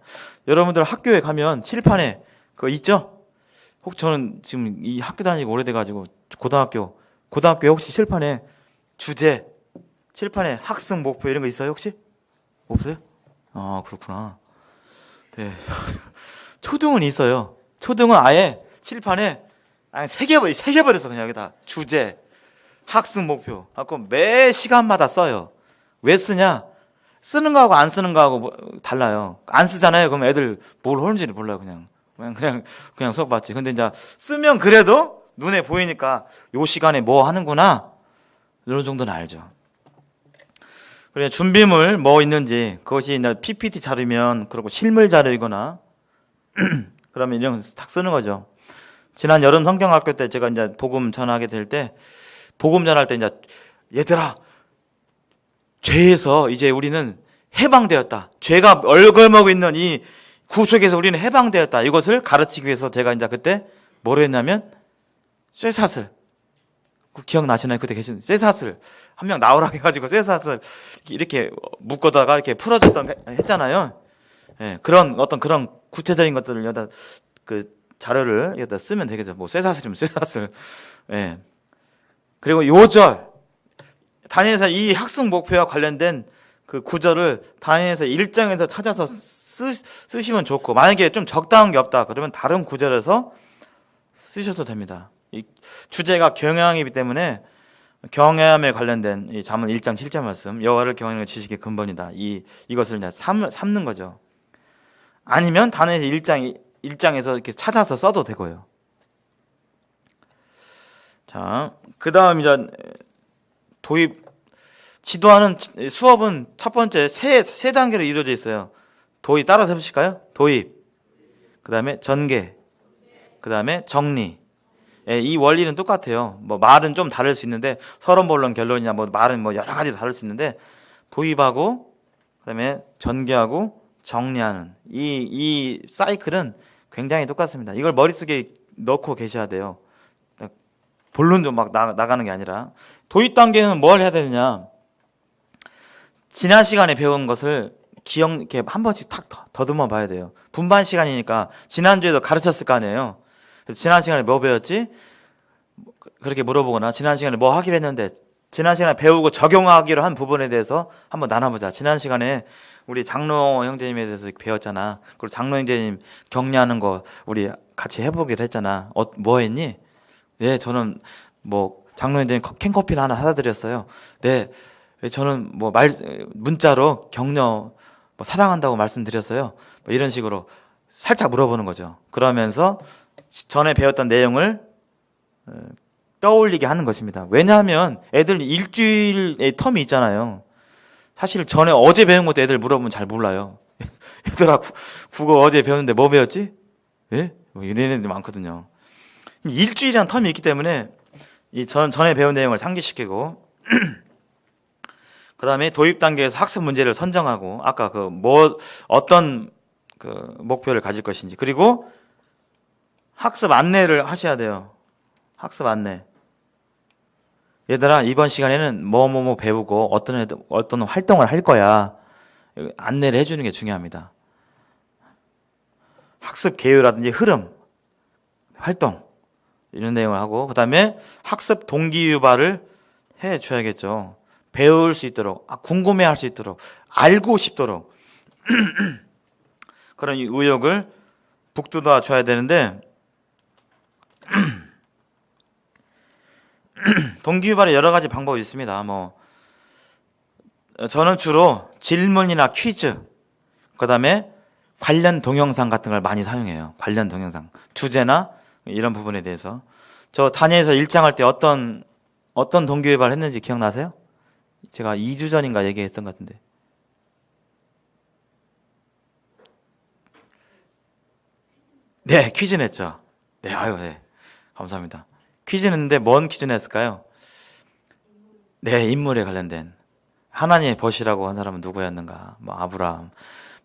여러분들 학교에 가면 칠판에 그거 있죠? 혹 저는 지금 이 학교 다니고 오래돼가지고 고등학교에 혹시 칠판에 주제, 칠판에 학습 목표 이런 거 있어요 혹시? 없어요? 그렇구나. 네. 초등은 있어요. 초등은 아예 칠판에 새겨버렸어. 그냥 여기다 주제, 학습 목표. 매 시간마다 써요. 왜 쓰냐? 쓰는 거하고 안 쓰는 거하고 달라요. 안 쓰잖아요. 그럼 애들 뭘 하는지를 몰라요. 그냥 수업 받지. 근데 이제 쓰면 그래도 눈에 보이니까 요 시간에 뭐 하는구나, 이런 정도는 알죠. 그래, 준비물 뭐 있는지, 그것이 이제 PPT 자료면, 그리고 실물 자료이거나 그러면 이런 거 딱 쓰는 거죠. 지난 여름 성경학교 때 제가 이제 복음 전하게 될 때, 복음 전할 때 이제, 얘들아, 죄에서 이제 우리는 해방되었다. 죄가 얼걸먹고 있는 이 구속에서 우리는 해방되었다. 이것을 가르치기 위해서 제가 이제 그때 뭐를 했냐면, 쇠사슬. 기억나시나요? 그때 계신 쇠사슬. 한 명 나오라 해가지고 쇠사슬 이렇게 묶어다가 이렇게 풀어줬던 했잖아요. 예, 그런 구체적인 것들을 여기다 자료를 여기다 쓰면 되겠죠. 뭐 쇠사슬이면 쇠사슬. 예. 그리고 요절, 다니엘서 이 학습 목표와 관련된 그 구절을 다니엘서 1장에서 찾아서 쓰시면 좋고, 만약에 좀 적당한 게 없다 그러면 다른 구절에서 쓰셔도 됩니다. 이 주제가 경외함이기 때문에 경외함에 관련된 이 잠언 1장 7절 말씀, 여호와를 경외하는 지식의 근본이다. 이것을 이제 삼는 거죠. 아니면 다니엘서 1장에서 이렇게 찾아서 써도 되고요. 자, 그 다음 이제 도입, 지도하는 수업은 첫 번째 세 단계로 이루어져 있어요. 도입 따라서 해보실까요? 도입, 그 다음에 전개, 그 다음에 정리. 예, 이 원리는 똑같아요. 뭐 말은 좀 다를 수 있는데, 서론, 본론, 결론이냐 뭐 말은 뭐 여러 가지 다를 수 있는데, 도입하고 그다음에 전개하고 정리하는 이 사이클은 굉장히 똑같습니다. 이걸 머릿속에 넣고 계셔야 돼요. 본론도 막 나가는 게 아니라. 도입 단계는 뭘 해야 되느냐? 지난 시간에 배운 것을 이렇게 한 번씩 탁 더듬어 봐야 돼요. 분반 시간이니까 지난주에도 가르쳤을 거 아니에요. 그래서 지난 시간에 뭐 배웠지? 그렇게 물어보거나, 지난 시간에 뭐 하기로 했는데, 지난 시간에 배우고 적용하기로 한 부분에 대해서 한번 나눠보자. 지난 시간에 우리 장로 형제님에 대해서 배웠잖아. 그리고 장로 형제님 격려하는 거 우리 같이 해보기로 했잖아. 뭐 했니? 네, 저는 뭐 장로 형제님 캔커피를 하나 사다 드렸어요. 네, 저는 뭐 문자로 격려, 뭐 사랑한다고 말씀드렸어요. 뭐 이런 식으로 살짝 물어보는 거죠. 그러면서 전에 배웠던 내용을 떠올리게 하는 것입니다. 왜냐하면 애들 일주일의 텀이 있잖아요. 사실 전에 어제 배운 것도 애들 물어보면 잘 몰라요. 얘들아, 국어 어제 배웠는데 뭐 배웠지? 예? 뭐 이런 애들 많거든요. 일주일이란 텀이 있기 때문에 전에 배운 내용을 상기시키고, 그 다음에 도입 단계에서 학습 문제를 선정하고, 아까 어떤 목표를 가질 것인지, 그리고 학습 안내를 하셔야 돼요. 학습 안내. 얘들아, 이번 시간에는 뭐 배우고 어떤 활동을 할 거야. 안내를 해주는 게 중요합니다. 학습 계획이라든지 흐름, 활동, 이런 내용을 하고, 그 다음에 학습 동기 유발을 해 줘야겠죠. 배울 수 있도록, 궁금해 할 수 있도록, 알고 싶도록. 그런 의욕을 북돋아 줘야 되는데, 동기 유발에 여러 가지 방법이 있습니다. 저는 주로 질문이나 퀴즈, 그 다음에 관련 동영상 같은 걸 많이 사용해요. 관련 동영상, 주제나 이런 부분에 대해서. 저 단위에서 일장할 때 어떤 동기 유발 했는지 기억나세요? 제가 2주 전인가 얘기했던 것 같은데. 네, 퀴즈 냈죠. 네, 네. 감사합니다. 퀴즈 냈는데 뭔 퀴즈 냈을까요? 네, 인물에 관련된. 하나님의 벗이라고 한 사람은 누구였는가? 아브라함.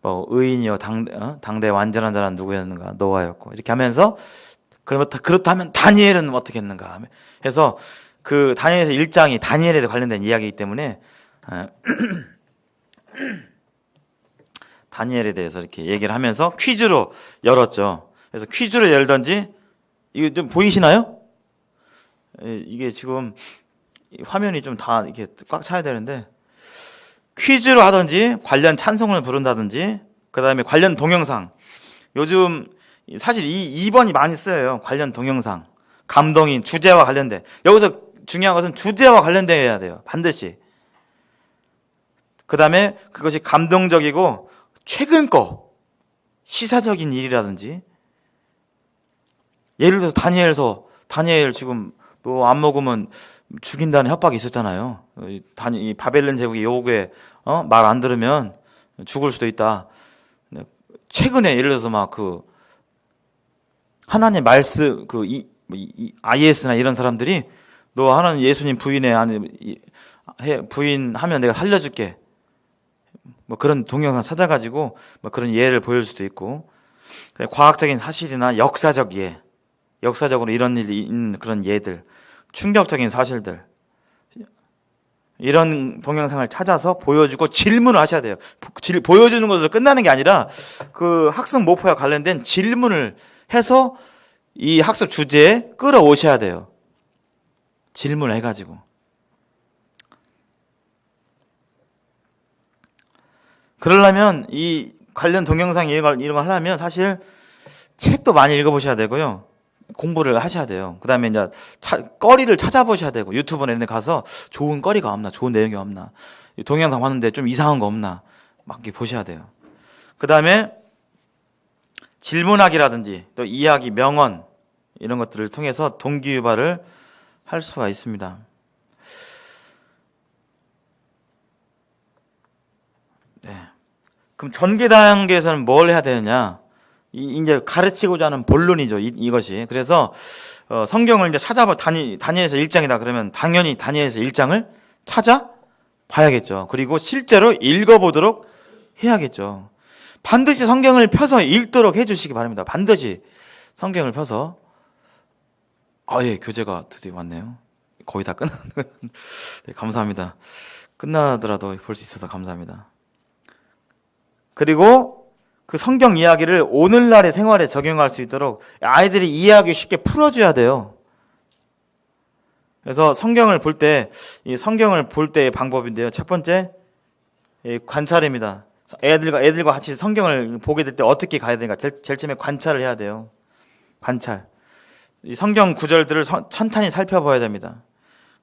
의인이요, 당대 완전한 자는 누구였는가? 노아였고. 이렇게 하면서, 그렇다면 다니엘은 어떻게 했는가? 해서 그 다니엘에서 1장이 다니엘에 관련된 이야기이기 때문에, 다니엘에 대해서 이렇게 얘기를 하면서 퀴즈로 열었죠. 그래서 퀴즈로 열던지, 이거 좀 보이시나요? 이게 지금 화면이 좀 다 이렇게 꽉 차야 되는데, 퀴즈로 하든지 관련 찬송을 부른다든지, 그 다음에 관련 동영상. 요즘 사실 2번이 많이 쓰여요. 관련 동영상. 감동인 주제와 관련된. 여기서 중요한 것은 주제와 관련돼야 돼요. 반드시. 그 다음에 그것이 감동적이고 최근 거, 시사적인 일이라든지. 예를 들어서 다니엘 지금 너 안 먹으면 죽인다는 협박이 있었잖아요. 이 바벨론 제국의 요구에 말 안 들으면 죽을 수도 있다. 최근에 예를 들어서 하나님 말씀 IS나 이런 사람들이 너 하나님 예수님 부인하면 내가 살려줄게. 그런 동영상 찾아가지고 그런 예를 보일 수도 있고, 과학적인 사실이나 역사적으로 이런 일이 있는 그런 예들, 충격적인 사실들, 이런 동영상을 찾아서 보여주고 질문을 하셔야 돼요. 보여주는 것으로 끝나는 게 아니라 그 학습 목표와 관련된 질문을 해서 이 학습 주제에 끌어오셔야 돼요. 질문을 해가지고. 그러려면 이 관련 동영상 이런 걸 하려면 사실 책도 많이 읽어보셔야 되고요. 공부를 하셔야 돼요. 그 다음에 이제 거리를 찾아보셔야 되고, 유튜브나 이런 데 가서 좋은 거리가 없나, 좋은 내용이 없나, 동영상 봤는데 좀 이상한 거 없나, 막 이렇게 보셔야 돼요. 그 다음에 질문하기라든지 또 이야기, 명언 이런 것들을 통해서 동기 유발을 할 수가 있습니다. 네. 그럼 전개 단계에서는 뭘 해야 되느냐? 이제 가르치고자 하는 본론이죠. 이것이. 그래서 성경을 이제 다니엘서 1장이다 그러면 당연히 다니엘서 1장을 찾아봐야겠죠. 그리고 실제로 읽어보도록 해야겠죠. 반드시 성경을 펴서 읽도록 해주시기 바랍니다. 반드시 성경을 펴서. 예, 교재가 드디어 왔네요. 거의 다 네, 감사합니다. 끝나더라도 볼 수 있어서 감사합니다. 그리고 그 성경 이야기를 오늘날의 생활에 적용할 수 있도록 아이들이 이해하기 쉽게 풀어줘야 돼요. 그래서 성경을 볼 때의 방법인데요. 첫 번째, 관찰입니다. 애들과 같이 성경을 보게 될 때 어떻게 가야 되는가. 제일 처음에 관찰을 해야 돼요. 관찰. 이 성경 구절들을 천천히 살펴봐야 됩니다.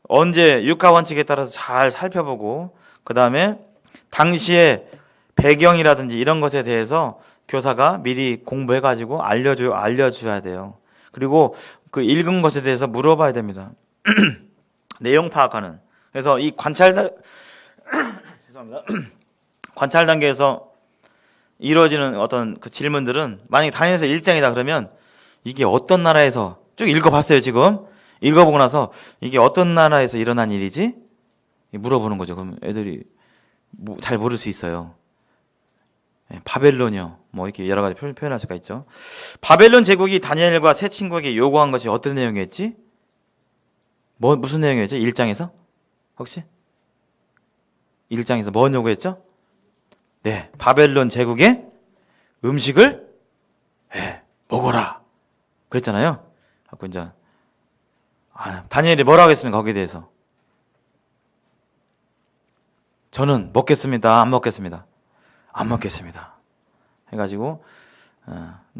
언제 육가 원칙에 따라서 잘 살펴보고, 그 다음에 당시에 배경이라든지 이런 것에 대해서 교사가 미리 공부해가지고 알려줘야 돼요. 그리고 그 읽은 것에 대해서 물어봐야 됩니다. 내용 파악하는. 그래서 이 죄송합니다. 관찰 단계에서 이루어지는 어떤 그 질문들은 만약에 다니엘서 1장이다 그러면 이게 어떤 나라에서 쭉 읽어봤어요. 지금 읽어보고 나서 이게 어떤 나라에서 일어난 일이지? 물어보는 거죠. 그럼 애들이 잘 모를 수 있어요. 바벨론이요. 뭐 이렇게 여러 가지 표현할 수가 있죠. 바벨론 제국이 다니엘과 세 친구에게 요구한 것이 어떤 내용이었지? 무슨 내용이었죠? 1장에서? 혹시? 1장에서 뭔 요구했죠? 네, 바벨론 제국의 음식을 먹어라 그랬잖아요. 갖고 이제 다니엘이 뭐라고 했습니까? 거기에 대해서 저는 먹겠습니다. 안 먹겠습니다. 안 먹겠습니다. 해가지고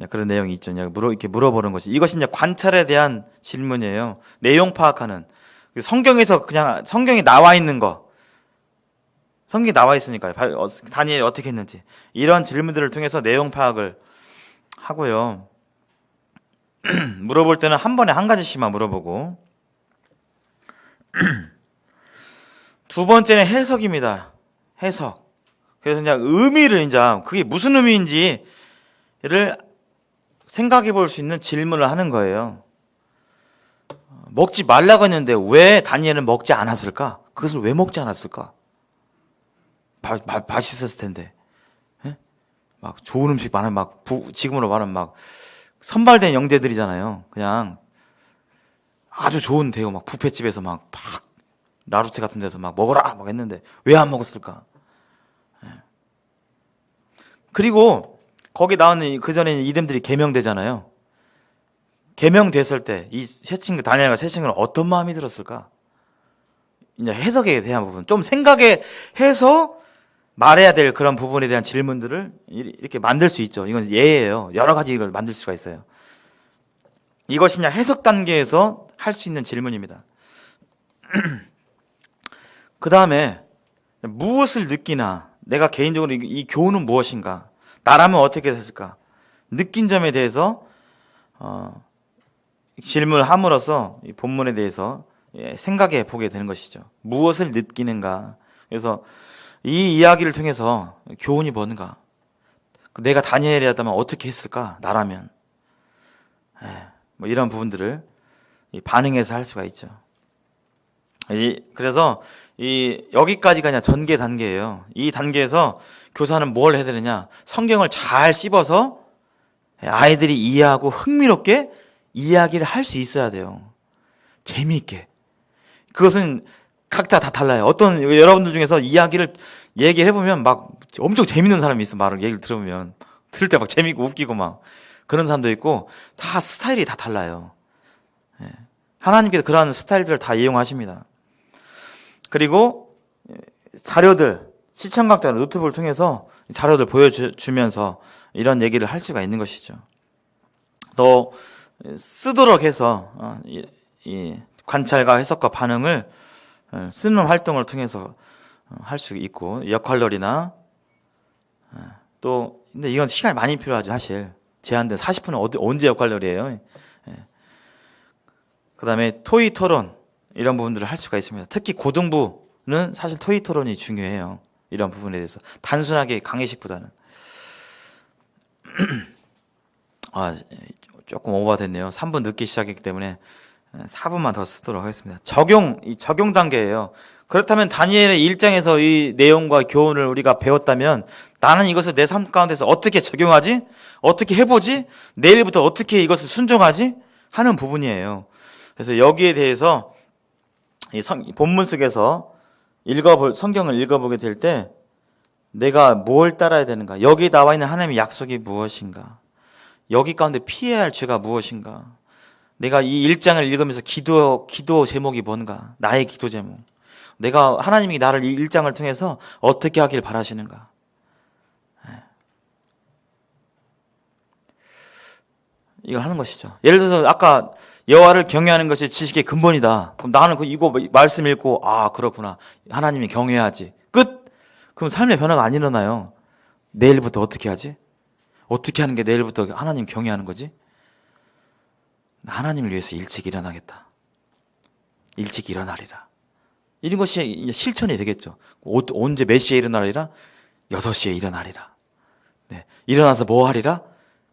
그런 내용이 있죠. 이렇게 물어보는 것이 이것이 이제 관찰에 대한 질문이에요. 내용 파악하는 성경에서 그냥 성경에 나와 있는 거. 성경에 나와 있으니까요. 다니엘이 어떻게 했는지 이런 질문들을 통해서 내용 파악을 하고요. 물어볼 때는 한 번에 한 가지씩만 물어보고 두 번째는 해석입니다. 해석. 그래서 이제 의미를 이제 그게 무슨 의미인지를 생각해 볼 수 있는 질문을 하는 거예요. 먹지 말라고 했는데 왜 다니엘은 먹지 않았을까? 그것을 왜 먹지 않았을까? 맛있었을 텐데. 예? 막 좋은 음식 많은 지금으로 말하면 막 선발된 영재들이잖아요. 그냥 아주 좋은 대우 막 뷔페집에서 막 라루체 같은 데서 막 먹어라 막 했는데 왜 안 먹었을까? 예. 그리고 거기 나오는 그 전에 이름들이 개명되잖아요. 개명됐을 때 이 세 친구 다니엘과 세 친구는 어떤 마음이 들었을까? 이제 해석에 대한 부분 좀 생각해 해서 말해야 될 그런 부분에 대한 질문들을 이렇게 만들 수 있죠. 이건 예예요. 여러 가지 이걸 만들 수가 있어요. 이것이 그냥 해석 단계에서 할 수 있는 질문입니다. 그 다음에 무엇을 느끼나 내가 개인적으로 이 교훈은 무엇인가 나라면 어떻게 됐을까 느낀 점에 대해서 질문을 함으로써 이 본문에 대해서 생각해 보게 되는 것이죠. 무엇을 느끼는가. 그래서 이 이야기를 통해서 교훈이 뭔가 내가 다니엘이었다면 어떻게 했을까 나라면 뭐 이런 부분들을 반응해서 할 수가 있죠. 그래서 여기까지가 그냥 전개 단계예요. 이 단계에서 교사는 뭘 해야 되느냐 성경을 잘 씹어서 아이들이 이해하고 흥미롭게 이야기를 할 수 있어야 돼요. 재미있게. 그것은 각자 다 달라요. 여러분들 중에서 이야기를 얘기를 해보면 막 엄청 재밌는 사람이 있어. 얘기를 들어보면 들을 때 막 재밌고 웃기고 막 그런 사람도 있고 다 스타일이 다 달라요. 하나님께서 그러한 스타일들을 다 이용하십니다. 그리고 자료들 시청각자나 노트북을 통해서 자료들 보여주면서 이런 얘기를 할 수가 있는 것이죠. 또 쓰도록 해서 이 관찰과 해석과 반응을 쓰는 활동을 통해서 할 수 있고 역할놀이나 또 근데 이건 시간이 많이 필요하죠. 사실 제한된 40분은 언제 역할놀이에요. 그 다음에 토의 토론 이런 부분들을 할 수가 있습니다. 특히 고등부는 사실 토의 토론이 중요해요. 이런 부분에 대해서 단순하게 강의식보다는 조금 오버됐네요. 3분 늦게 시작했기 때문에 4분만 더 쓰도록 하겠습니다. 적용 단계예요. 그렇다면 다니엘의 1장에서 이 내용과 교훈을 우리가 배웠다면 나는 이것을 내 삶 가운데서 어떻게 적용하지? 어떻게 해보지? 내일부터 어떻게 이것을 순종하지? 하는 부분이에요. 그래서 여기에 대해서 이 본문 속에서 성경을 읽어보게 될 때 내가 뭘 따라야 되는가? 여기 나와 있는 하나님의 약속이 무엇인가? 여기 가운데 피해야 할 죄가 무엇인가? 내가 이 1장을 읽으면서 기도 제목이 뭔가? 나의 기도 제목. 내가 하나님이 나를 이 1장을 통해서 어떻게 하길 바라시는가? 이걸 하는 것이죠. 예를 들어서 아까 여호와를 경외하는 것이 지식의 근본이다. 그럼 나는 이거 말씀 읽고 그렇구나. 하나님이 경외하지. 끝. 그럼 삶의 변화가 안 일어나요. 내일부터 어떻게 하지? 어떻게 하는 게 내일부터 하나님 경외하는 거지? 하나님을 위해서 일찍 일어나겠다. 일찍 일어나리라. 이런 것이 이제 실천이 되겠죠. 언제 몇 시에 일어나리라? 6시에 일어나리라. 네. 일어나서 뭐 하리라?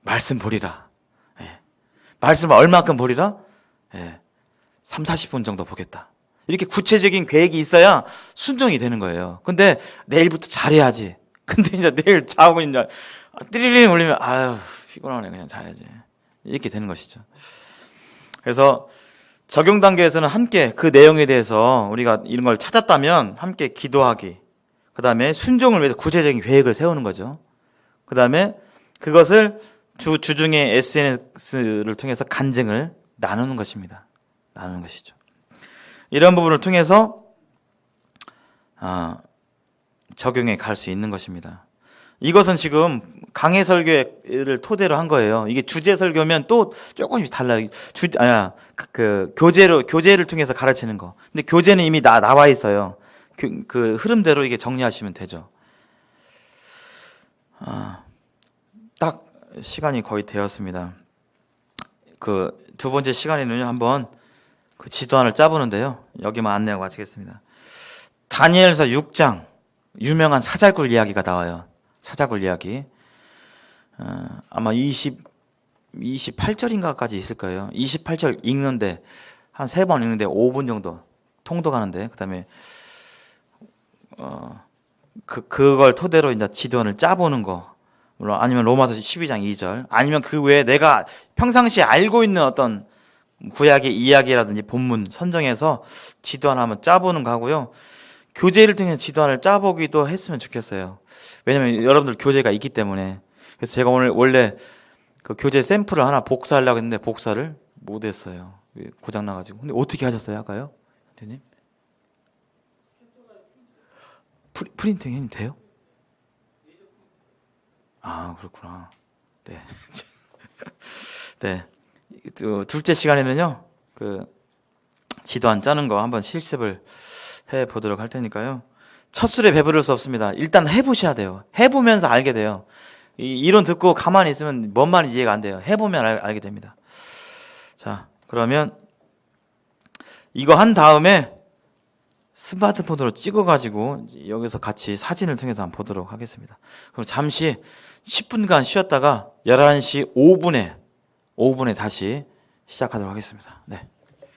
말씀 보리라. 예. 말씀을 얼마큼 보리라? 예. 3, 40분 정도 보겠다. 이렇게 구체적인 계획이 있어야 순종이 되는 거예요. 근데 내일부터 잘해야지. 근데 이제 내일 자고 이제 띠리링 울리면 아유 피곤하네 그냥 자야지. 이렇게 되는 것이죠. 그래서 적용 단계에서는 함께 그 내용에 대해서 우리가 이런 걸 찾았다면 함께 기도하기, 그 다음에 순종을 위해서 구체적인 계획을 세우는 거죠. 그 다음에 그것을 주중에 SNS를 통해서 간증을 나누는 것입니다. 나누는 것이죠. 이런 부분을 통해서 적용해 갈 수 있는 것입니다. 이것은 지금 강해 설교를 토대로 한 거예요. 이게 주제 설교면 또 조금씩 달라요. 교재를 통해서 가르치는 거. 근데 교재는 이미 나와 있어요. 그 흐름대로 이게 정리하시면 되죠. 딱 시간이 거의 되었습니다. 그 두 번째 시간에는요, 한번 그 지도안을 짜보는데요. 여기만 안내하고 마치겠습니다. 다니엘서 6장, 유명한 사자굴 이야기가 나와요. 사자굴 이야기. 아마 28절인가까지 있을 거예요. 28절 읽는데, 한 3번 읽는데 5분 정도 통독하는데, 그 다음에, 그걸 토대로 이제 지도안을 짜보는 거. 물론 아니면 로마서 12장 2절. 아니면 그 외에 내가 평상시에 알고 있는 어떤 구약의 이야기라든지 본문 선정해서 지도안 한번 짜보는 거 하고요. 교재를 통해서 지도안을 짜보기도 했으면 좋겠어요. 왜냐면 여러분들 교재가 있기 때문에. 그래서 제가 오늘 원래 그 교재 샘플을 하나 복사하려고 했는데 복사를 못 했어요. 고장나가지고. 근데 어떻게 하셨어요, 아까요? 대님? 프린팅 돼요? 아, 그렇구나. 네. 네. 둘째 시간에는요, 그, 지도안 짜는 거 한번 실습을 해 보도록 할 테니까요. 첫 술에 배부를 수 없습니다. 일단 해보셔야 돼요. 해보면서 알게 돼요. 이론 듣고 가만히 있으면 뭔 말인지 이해가 안 돼요. 해보면 알게 됩니다. 자, 그러면 이거 한 다음에 스마트폰으로 찍어가지고 여기서 같이 사진을 통해서 한번 보도록 하겠습니다. 그럼 잠시 10분간 쉬었다가 11시 5분에 다시 시작하도록 하겠습니다. 네.